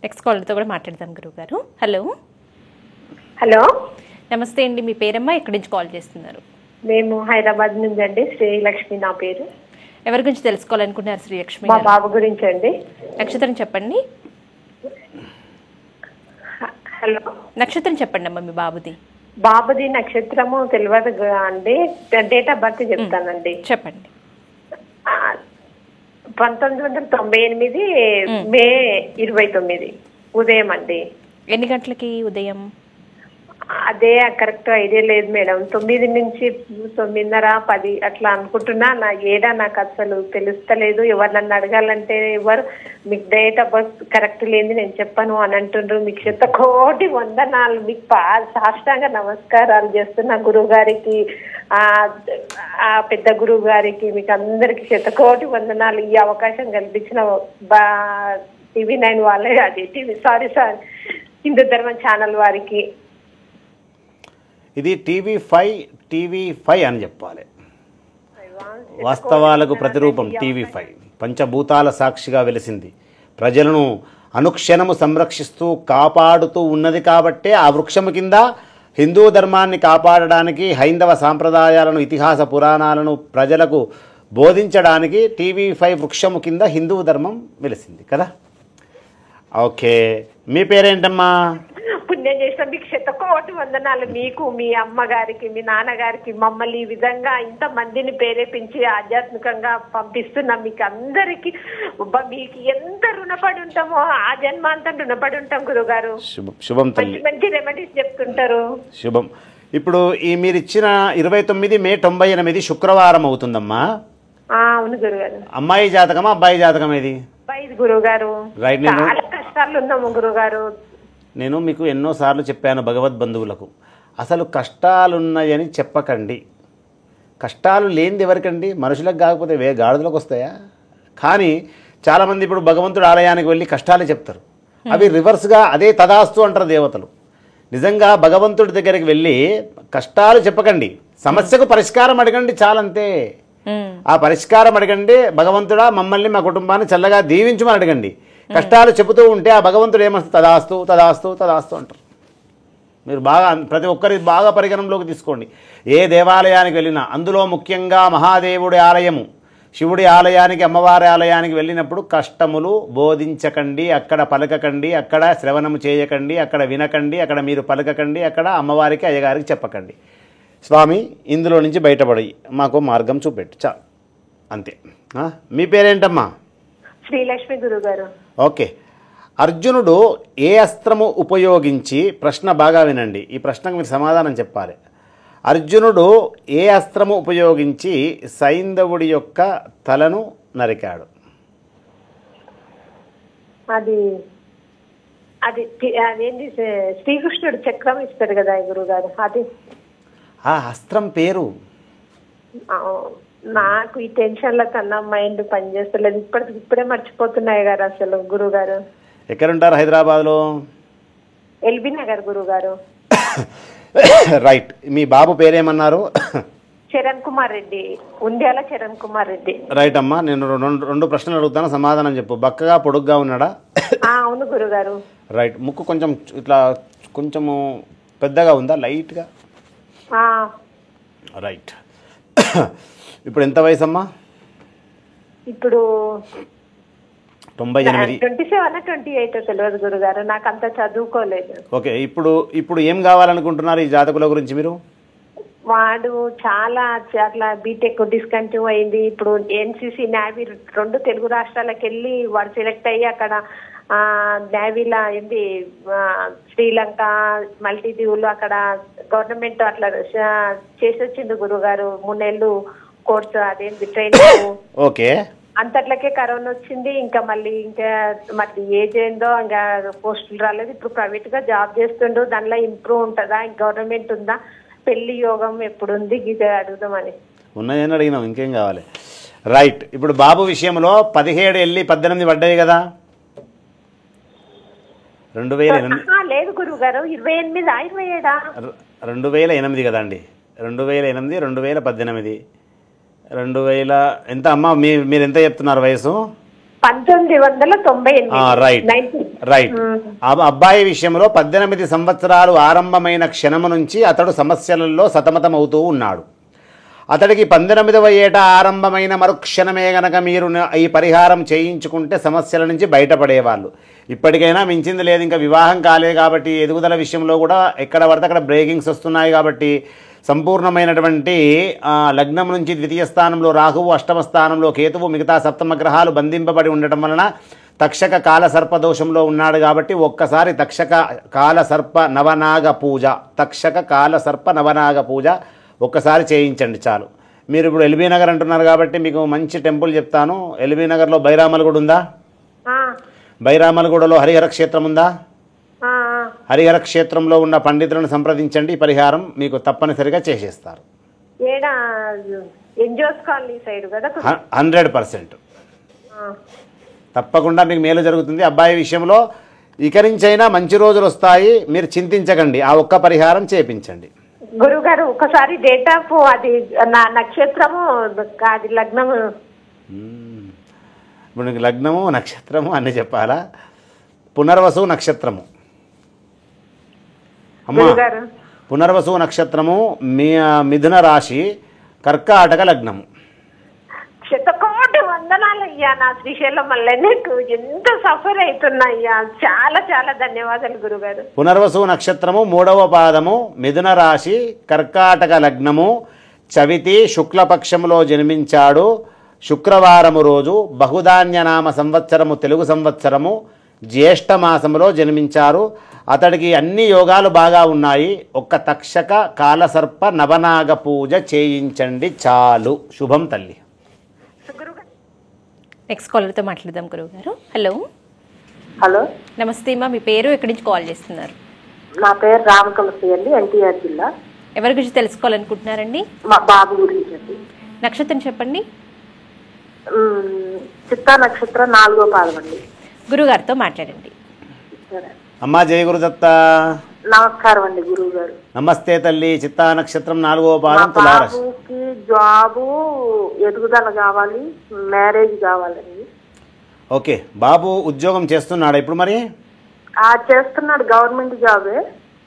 నెక్స్ట్ కాల్తో కూడా మాట్లాడదాం గురువుగారు. హలో, హలో, నమస్తే అండి, మీ పేరమ్మా, ఎక్కడి నుంచి కాల్ చేస్తున్నారు? మేము హైదరాబాద్ నుంచి అండి. శ్రీలక్ష్మి నా పేరు. ఎవరి గురించి తెలుసుకోవాలనుకుంటున్నారు శ్రీలక్ష్మి? మా బాబు గురించి అండి. నక్షత్రం చెప్పండి. హలో, నక్షత్రం చెప్పండి అమ్మా మీ బాబుది. బాబుది నక్షత్రము తెలియదు అండి. డేట్ ఆఫ్ బర్త్ చెప్తానండి. చెప్పండి. 1998 మే 29 ఉదయం అండి. ఎన్ని గంటలకి ఉదయం? అదే కరెక్ట్ ఐడియా లేదు మేడం. 9 నుంచి 9:30, 10 అట్లా అనుకుంటున్నా. నా ఏడా నాకు అసలు తెలుస్తలేదు. ఎవరు నన్ను అడగాలంటే ఎవరు మీకు డేట్ ఆఫ్ బర్త్ కరెక్ట్ లేని నేను చెప్పను అని అంటుండ్రు. మీకు 100,000 వందనాలు. మీకు సాష్టాంగ నమస్కారాలు చేస్తున్నా గురువు గారికి, ఆ పెద్ద గురువు గారికి, మీకు అందరికి 100,000 వందనాలు. ఈ అవకాశం కల్పించిన TV9 వాళ్ళే, అది సారీ హిందూ ధర్మం ఛానల్ వారికి. ఇది టీవీ5 అని చెప్పాలి. వాస్తవాలకు ప్రతిరూపం టీవీ5. పంచభూతాల సాక్షిగా వెలిసింది. ప్రజలను అనుక్షణము సంరక్షిస్తూ కాపాడుతూ ఉన్నది. కాబట్టే ఆ వృక్షము కింద హిందూ ధర్మాన్ని కాపాడడానికి, హైందవ సాంప్రదాయాలను, ఇతిహాస పురాణాలను ప్రజలకు బోధించడానికి టీవీ5 వృక్షము కింద హిందూ ధర్మం వెలిసింది కదా. ఓకే, మీ పేరేంటమ్మా? పుణ్యం చేసిన మీకు 100,000 వందనాలు. మీకు, మీ అమ్మగారికి, మీ నాన్నగారికి, మమ్మల్ని ఈ విధంగా ఇంతమందిని ప్రేరేపించి ఆధ్యాత్మికంగా పంపిస్తున్నాం. మీకు అందరికి మీకు ఎంత రుణపడి ఉంటామో ఆ జన్మాంతం రుణపడి ఉంటాం గురుగారు. శుభం తల్లి. మంచి మంచి రెమెడీస్ చెప్తుంటారు. శుభం. ఇప్పుడు ఈ మీరు ఇచ్చిన 29 మే 98 శుక్రవారం అవుతుందమ్మా. అవును గురుగారు. అమ్మాయి జాతకమా అబ్బాయి జాతకం ఏది? గురుగారు రైట్. చాలా కష్టాలు ఉన్నాము గురుగారు. నేను మీకు ఎన్నోసార్లు చెప్పాను భగవద్బంధువులకు, అసలు కష్టాలున్నాయని చెప్పకండి. కష్టాలు లేనిది ఎవరికండి? మనుషులకు కాకపోతే గాడిదలకు వస్తాయా? కానీ చాలామంది ఇప్పుడు భగవంతుడు ఆలయానికి వెళ్ళి కష్టాలే చెప్తారు. అవి రివర్స్గా అదే తదాస్తు అంటారు దేవతలు. నిజంగా భగవంతుడి దగ్గరికి వెళ్ళి కష్టాలు చెప్పకండి, సమస్యకు పరిష్కారం అడగండి చాలంతే. ఆ పరిష్కారం అడగండి, భగవంతుడా మమ్మల్ని మా కుటుంబాన్ని చల్లగా దీవించమని అడగండి. కష్టాలు చెబుతూ ఉంటే ఆ భగవంతుడు ఏమస్తుంది, తదాస్తు తదాస్తు తదాస్తు అంటారు. మీరు బాగా ప్రతి ఒక్కరి బాగా పరిగణనలోకి తీసుకోండి. ఏ దేవాలయానికి వెళ్ళినా, అందులో ముఖ్యంగా మహాదేవుడి ఆలయము, శివుడి ఆలయానికి, అమ్మవారి ఆలయానికి వెళ్ళినప్పుడు కష్టములు బోధించకండి, అక్కడ పలకకండి, అక్కడ శ్రవణము చేయకండి, అక్కడ వినకండి, అక్కడ మీరు పలకకండి, అక్కడ అమ్మవారికి అయ్యగారికి చెప్పకండి. స్వామి ఇందులో నుంచి బయటపడి మాకు మార్గం చూపెట్టు చాలు, అంతే. మీ పేరేంటమ్మా? శ్రీలక్ష్మి గురుగారు. ఓకే. అర్జునుడు ఏ అస్త్రము ఉపయోగించి, ప్రశ్న బాగా వినండి, ఈ ప్రశ్నకు మీరు సమాధానం చెప్పాలి. అర్జునుడు ఏ అస్త్రము ఉపయోగించి సైంధవుడి యొక్క తలను నరికాడు? అది అది అదేంటి, శ్రీకృష్ణుడు చక్రం ఇస్తాడు కదా గురుగారు, అది ఆ అస్త్రం పేరు నాకు ఈ టెన్షన్ల కన్నా మైండ్ పనిచేస్తలేదు, ఇప్పుడే మర్చిపోతున్నాయి గారు అసలు గురుగారు. ఎక్కడుంటారు? హైదరాబాద్లో ఎల్బీ నగర్ గురుగారు. రైట్. మీ బాబు పేరేమన్నారు? చరణ్ కుమార్ రెడ్డి, ఉండ్యాల చరణ్ కుమార్ రెడ్డి. రైట్ అమ్మా, నేను రెండు ప్రశ్నలు అడుగుతాను, సమాధానం చెప్పు. బక్కగా పొడుగ్గా ఉన్నాడా? అవును గురుగారు. రైట్. ముక్కు కొంచెం ఇట్లా కొంచెము పెద్దగా ఉందా, లైట్గా? రైట్. ఇప్పుడు ఎంత వయసు అమ్మా? ఇప్పుడు 98. 27 28 తెలియదు గురుగారు, నాకు అంత చదువుకోలేదు. ఓకే. ఇప్పుడు ఏం కావాలనుకుంటున్నారు ఈ జాతకుల గురించి మీరు? వాడు చాలా అట్లా బీటెక్ డిస్కంటిన్యూ అయింది. ఇప్పుడు ఎన్సీసీ నేవీ 2 తెలుగు రాష్ట్రాలకు వెళ్ళి వాడు సెలెక్ట్ అయ్యి అక్కడ నేవీలో ఏంటి శ్రీలంక మల్టీదీవులు అక్కడ గవర్నమెంట్ అట్లా చేసి వచ్చింది గురుగారు. 3 నెలలు కోర్సు అదేంటి ట్రైనింగ్. ఓకే. అంతట్లకే కరోనా వచ్చింది. ఇంకా మళ్ళీ మరి ఏజ్ ఏందో ఇంకా పోస్టులు రాలేదు. ఇప్పుడు ప్రైవేట్ గా జాబ్ చేస్తుండ్రు. దానిలో ఇంప్రూవ్ ఉంటుందా, గవర్నమెంట్ ఉందా, పెళ్లి యోగం ఎప్పుడుంది ఇది అడుగుదామని. ఉన్నాయని అడిగినాం, ఇంకేం కావాలి. రైట్. ఇప్పుడు బాబు విషయంలో 17 వెళ్ళి 18 పడ్డాయి కదా, 2008. లేదు గురువు గారు, 28 27 2008 కదండి. 2008 2018 2000 ఎంత అమ్మా? మీరు ఎంత చెప్తున్నారు వయసు? 1998. రైట్. అబ్బాయి విషయంలో 18 సంవత్సరాలు ఆరంభమైన క్షణము నుంచి అతడు సమస్యలలో సతమతమవుతూ ఉన్నాడు. అతడికి 19వ ఏట ఆరంభమైన మరుక్షణమే గనక మీరు ఈ పరిహారం చేయించుకుంటే సమస్యల నుంచి బయటపడేవాళ్ళు. ఇప్పటికైనా మించింది లేదు, ఇంకా వివాహం కాలేదు కాబట్టి ఎదుగుదల విషయంలో కూడా ఎక్కడ పడితే అక్కడ బ్రేకింగ్స్ వస్తున్నాయి కాబట్టి సంపూర్ణమైనటువంటి లగ్నం నుంచి ద్వితీయ స్థానంలో రాహువు, అష్టమ స్థానంలో కేతువు, మిగతా సప్తమ గ్రహాలు బంధింపబడి ఉండటం వలన తక్షక కాల సర్పదోషంలో ఉన్నాడు కాబట్టి ఒక్కసారి తక్షక కాల సర్ప నవనాగ పూజ, తక్షక కాల సర్ప నవనాగ పూజ ఒక్కసారి చేయించండి చాలు. మీరు ఇప్పుడు ఎల్బీ నగర్ అంటున్నారు కాబట్టి మీకు మంచి టెంపుల్ చెప్తాను. ఎల్బీ నగర్లో బైరామలగూడ ఉందా? బైరామలగూడలో హరిహర క్షేత్రం ఉందా? హరిహర క్షేత్రంలో ఉన్న పండితులను సంప్రదించండి, పరిహారం మీకు తప్పనిసరిగా చేసేస్తారు. 100% తప్పకుండా మీకు మేలు జరుగుతుంది. అబ్బాయి విషయంలో ఇక నుంచైనా మంచి రోజులు వస్తాయి, మీరు చింతించకండి. ఆ ఒక్క పరిహారం చేపించండి. గురుగారు ఒకసారి డేట్ ఆఫ్ అది నా నక్షత్రము అది లగ్నము. ఇప్పుడు నీకు లగ్నము నక్షత్రము అన్నీ చెప్పాలా? పునర్వసు నక్షత్రము అమ్మా, పునర్వసు నక్షత్రము, మిథున రాశి, కర్కాటక లగ్నము. శతకోటి వందనాలయ్యా, నా శ్రీశైలం మళ్ళీ నీకు ఎంత సఫర్ అవుతున్నాయ్యా. చాలా చాలా ధన్యవాదాలు గురుగారు. పునర్వసు నక్షత్రము 3వ పాదము, మిథున రాశి, కర్కాటక లగ్నము, చవితి శుక్లపక్షములో జన్మించాడు. శుక్రవారము రోజు, బహుధాన్యనామ సంవత్సరము తెలుగు సంవత్సరము, జ్యేష్ఠ మాసములో జన్మించారు. అతడికి అన్ని యోగాలు బాగా ఉన్నాయి. ఒక్క తక్షక కాలసర్ప నవనాగ పూజ చేయించండి చాలు. శుభం తల్లి. నెక్స్ట్ కాలర్తో మాట్లాడదాం గురువుగారు. హలో. హలో, నమస్తే అమ్మా, మీ పేరు ఎక్కడి నుంచి కాల్ చేస్తున్నారు? నా పేరు రామతులసి అండి, ఎన్టీఆర్ జిల్లా. ఎవరి గురించి తెలుసుకోవాలనుకుంటున్నారండి? మా బాబు గురించి అండి. నక్షత్రం చెప్పండి. చిత్తా నక్షత్రం 4వ పాదం అండి. గురుగారితో మాట్లాడండి. సరే. అమ్మా జయ గురుదత్త. నమస్కారం అండి గురువు గారు. నమస్తే తల్లి. చిత్తా నక్షత్రం 4వ మా పాదం తులారాశి. బాబుకి జాబు ఎదుగుదల కావాలి, మ్యారేజ్ కావాలండి. ఓకే, బాబు ఉద్యోగం చేస్తున్నాడా ఇప్పుడు మరి? చేస్తున్నాడు, గవర్నమెంట్ జాబే.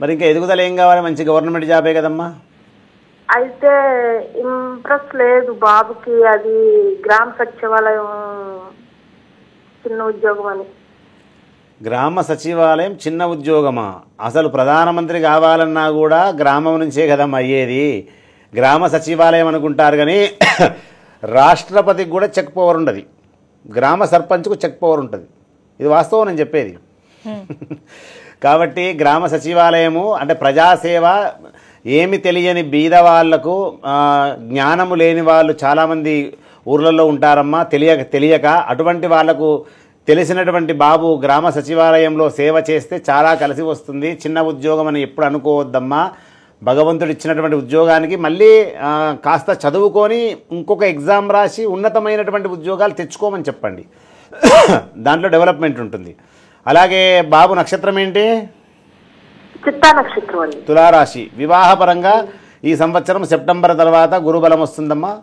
మరి ఇంకా ఎదుగుదల ఏం కావాలి? మంచి గవర్నమెంట్ జాబే కదమ్మా. అయితే ఇంట్రెస్ట్ లేదు బాబుకి, అది గ్రామ సచివాలయం చిన్న ఉద్యోగం అని. గ్రామ సచివాలయం చిన్న ఉద్యోగమా? అసలు ప్రధానమంత్రి కావాలన్నా కూడా గ్రామం నుంచే కదమ్మా అయ్యేది. గ్రామ సచివాలయం అనుకుంటారు కానీ రాష్ట్రపతికి కూడా చెక్ పవర్ ఉండదు, గ్రామ సర్పంచ్కు చెక్ పవర్ ఉంటుంది. ఇది వాస్తవం నేను చెప్పేది. కాబట్టి గ్రామ సచివాలయము అంటే ప్రజాసేవ. ఏమి తెలియని బీద వాళ్లకు, జ్ఞానము లేని వాళ్ళు చాలామంది ఊర్లలో ఉంటారమ్మా, తెలియక అటువంటి వాళ్లకు తెలిసినటువంటి బాబు గ్రామ సచివాలయంలో సేవ చేస్తే చాలా కలిసి వస్తుంది. చిన్న ఉద్యోగం అని ఎప్పుడు అనుకోవద్దమ్మా. భగవంతుడు ఇచ్చినటువంటి ఉద్యోగానికి మళ్ళీ కాస్త చదువుకొని ఇంకొక ఎగ్జామ్ రాసి ఉన్నతమైనటువంటి ఉద్యోగాలు తెచ్చుకోమని చెప్పండి, దాంట్లో డెవలప్మెంట్ ఉంటుంది. అలాగే బాబు నక్షత్రం ఏంటి? చిత్తా నక్షత్రం అండి. తులారాశి. వివాహపరంగా ఈ సంవత్సరం సెప్టెంబర్ తర్వాత గురుబలం వస్తుందమ్మా.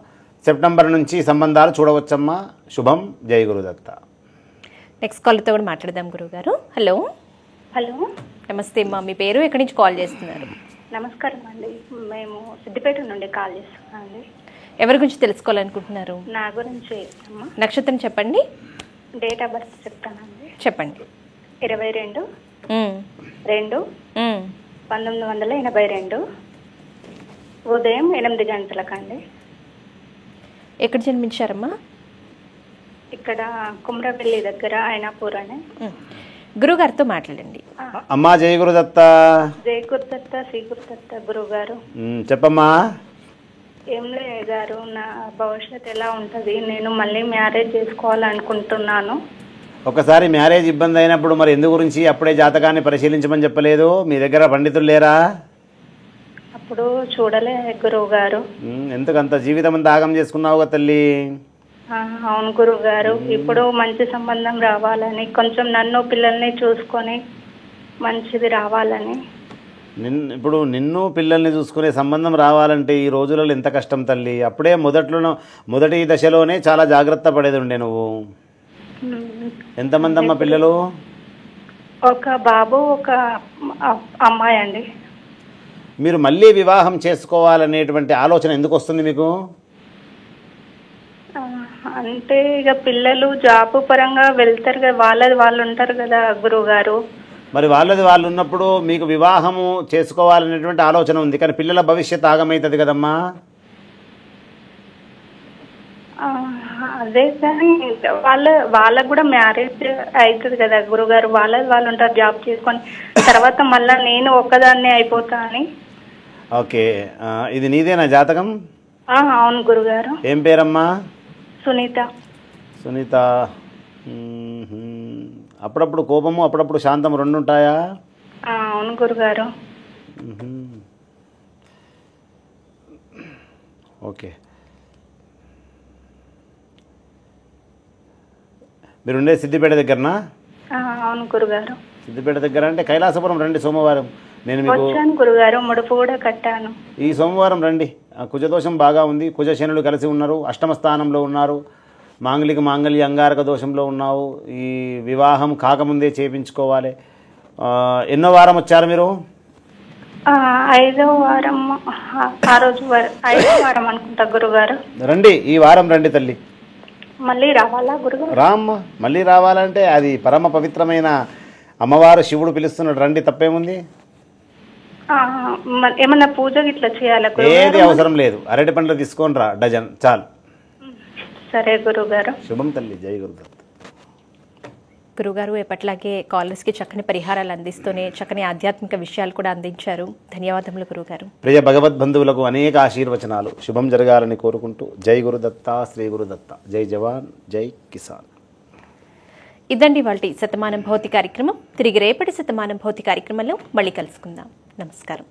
సెప్టెంబర్ నుంచి సంబంధాలు చూడవచ్చమ్మా. శుభం. జై గురుదత్త. నెక్స్ట్ కాల్తో కూడా మాట్లాడదాం గురువుగారు. హలో. హలో, నమస్తే అమ్మా, మీ పేరు, ఎక్కడి నుంచి కాల్ చేస్తున్నారు? నమస్కారం అండి. మేము సిద్దిపేట నుండి కాల్ చేస్తున్నాం అండి. ఎవరి గురించి తెలుసుకోవాలనుకుంటున్నారు? నా గురించి అమ్మా. నక్షత్రం చెప్పండి. డేట్ ఆఫ్ బర్త్ చెప్తానండి. చెప్పండి. 22/2/1982 ఉదయం 8 గంటలకండి. ఎక్కడ జన్మించారమ్మా? ఇక్కడ కుమ్రపల్లి దగ్గర అయినాపూర్ అని. గురుగారితో మాట్లాడండి. అమ్మా జయ గురుదత్త. జై గురుదత్త, శ్రీ గురుదత్త గురువు గారు. చెప్పమ్మా. ఏం లేదు గారు, నా భవిష్యత్తు ఎలా ఉంటుంది? నేను మళ్ళీ మ్యారేజ్ చేసుకోవాలనుకుంటున్నాను. ఒకసారి మ్యారేజ్ ఇబ్బంది అయినప్పుడు మరి ఎందు గురించి అప్పుడే జాతకాన్ని పరిశీలించమని చెప్పలేదు? మీ దగ్గర పండితులు లేరా? అప్పుడు చూడలే గురువు గారు. ఎందుకంత జీవితం అంతా ఆగం చేసుకున్నావుగా తల్లి? అవును గురువు గారు. ఇప్పుడు మంచి సంబంధం రావాలని, కొంచెం నన్ను పిల్లల్ని చూసుకొని మంచిది రావాలని. ఇప్పుడు నిన్ను పిల్లల్ని చూసుకునే సంబంధం రావాలంటే ఈ రోజులలో ఎంత కష్టం తల్లి. అప్పుడే మొదటి దశలోనే చాలా జాగ్రత్త పడేది ఉండే నువ్వు. ఎంతమంది అమ్మ పిల్లలు? ఒక బాబు, ఒక అమ్మాయి అండి. మీరు మళ్ళీ వివాహం చేసుకోవాలనేటువంటి ఆలోచన ఎందుకు వస్తుంది మీకు? అంటే ఇక పిల్లలు జాబ్ పరంగా వెళ్తారు కదా, వాళ్ళు ఉంటారు కదా గురువు గారు. మరి వాళ్ళు ఉన్నప్పుడు మీకు వివాహము చేసుకోవాలనేటువంటి ఆలోచన ఉంది, కానీ పిల్లల భవిష్యత్తు ఆగమవుతుంది కదమ్మా. అదే కానీ వాళ్ళకు కూడా మ్యారేజ్ అవుతుంది కదా గురుగారు. వాళ్ళు ఉంటారు జాబ్ చేసుకొని, తర్వాత మళ్ళీ నేను ఒక్కదాన్నే అయిపోతా అని. ఓకే, ఇది నీదేనా జాతకం? అవును గురుగారు. ఏం పేరమ్మా? సునీత. సునీత. అప్పుడప్పుడు కోపము, అప్పుడప్పుడు శాంతం రెండు ఉంటాయా? అవును గురుగారు. ఓకే, మీరు ఉండే సిద్దిపేట దగ్గరనా? అవును గురుగారు. సిద్దిపేట దగ్గర అంటే కైలాసపురం రండి సోమవారం. నేను మీకు గురుగారు ముడుపు కూడా కట్టాను. ఈ సోమవారం రండి. కుజదోషం బాగా ఉంది, కుజశనులు కలిసి ఉన్నారు, అష్టమ స్థానంలో ఉన్నారు. మాంగళ్య అంగారక దోషంలో ఉన్నావు. ఈ వివాహం కాకముందే చేయించుకోవాలి. ఎన్నో వారం వచ్చారు మీరు? 5వ వారం. ఆ రోజు 5వ వారం అనుకుంటా గురుగారు. రండి, ఈ వారం రండి తల్లి. మళ్ళీ రావాలా గురుగారు? రామ్మ, మళ్ళీ రావాలంటే అది పరమ పవిత్రమైన అమ్మవారు, శివుడు పిలుస్తున్నాడు, రండి, తప్పేముంది? ఏమన్నా పూజ ఇట్లా చేయాలా? ఏది అవసరం లేదు, అరటి పండ్లు తీసుకొని రా, డజన్ చాలు. సరే గురుగారు. శుభం తల్లి. జై గురుదత్త. గురుగారు ఎప్పట్లాగే కాలర్స్కి చక్కని పరిహారాలు అందిస్తూనే చక్కని ఆధ్యాత్మిక విషయాలు కూడా అందించారు. ధన్యవాదములు గురుగారు. ప్రియ భగవద్బంధువులకు అనేక ఆశీర్వచనాలు. శుభం జరగాలని కోరుకుంటూ జై గురుదత్త, శ్రీ గురుదత్త. జై జవాన్, జై కిసాన్. ఇదండి వాళ్ళ శతమానం భౌతి కార్యక్రమం. తిరిగి రేపటి శతమానం భౌతి కార్యక్రమంలో మళ్ళీ కలుసుకుందాం. నమస్కారం.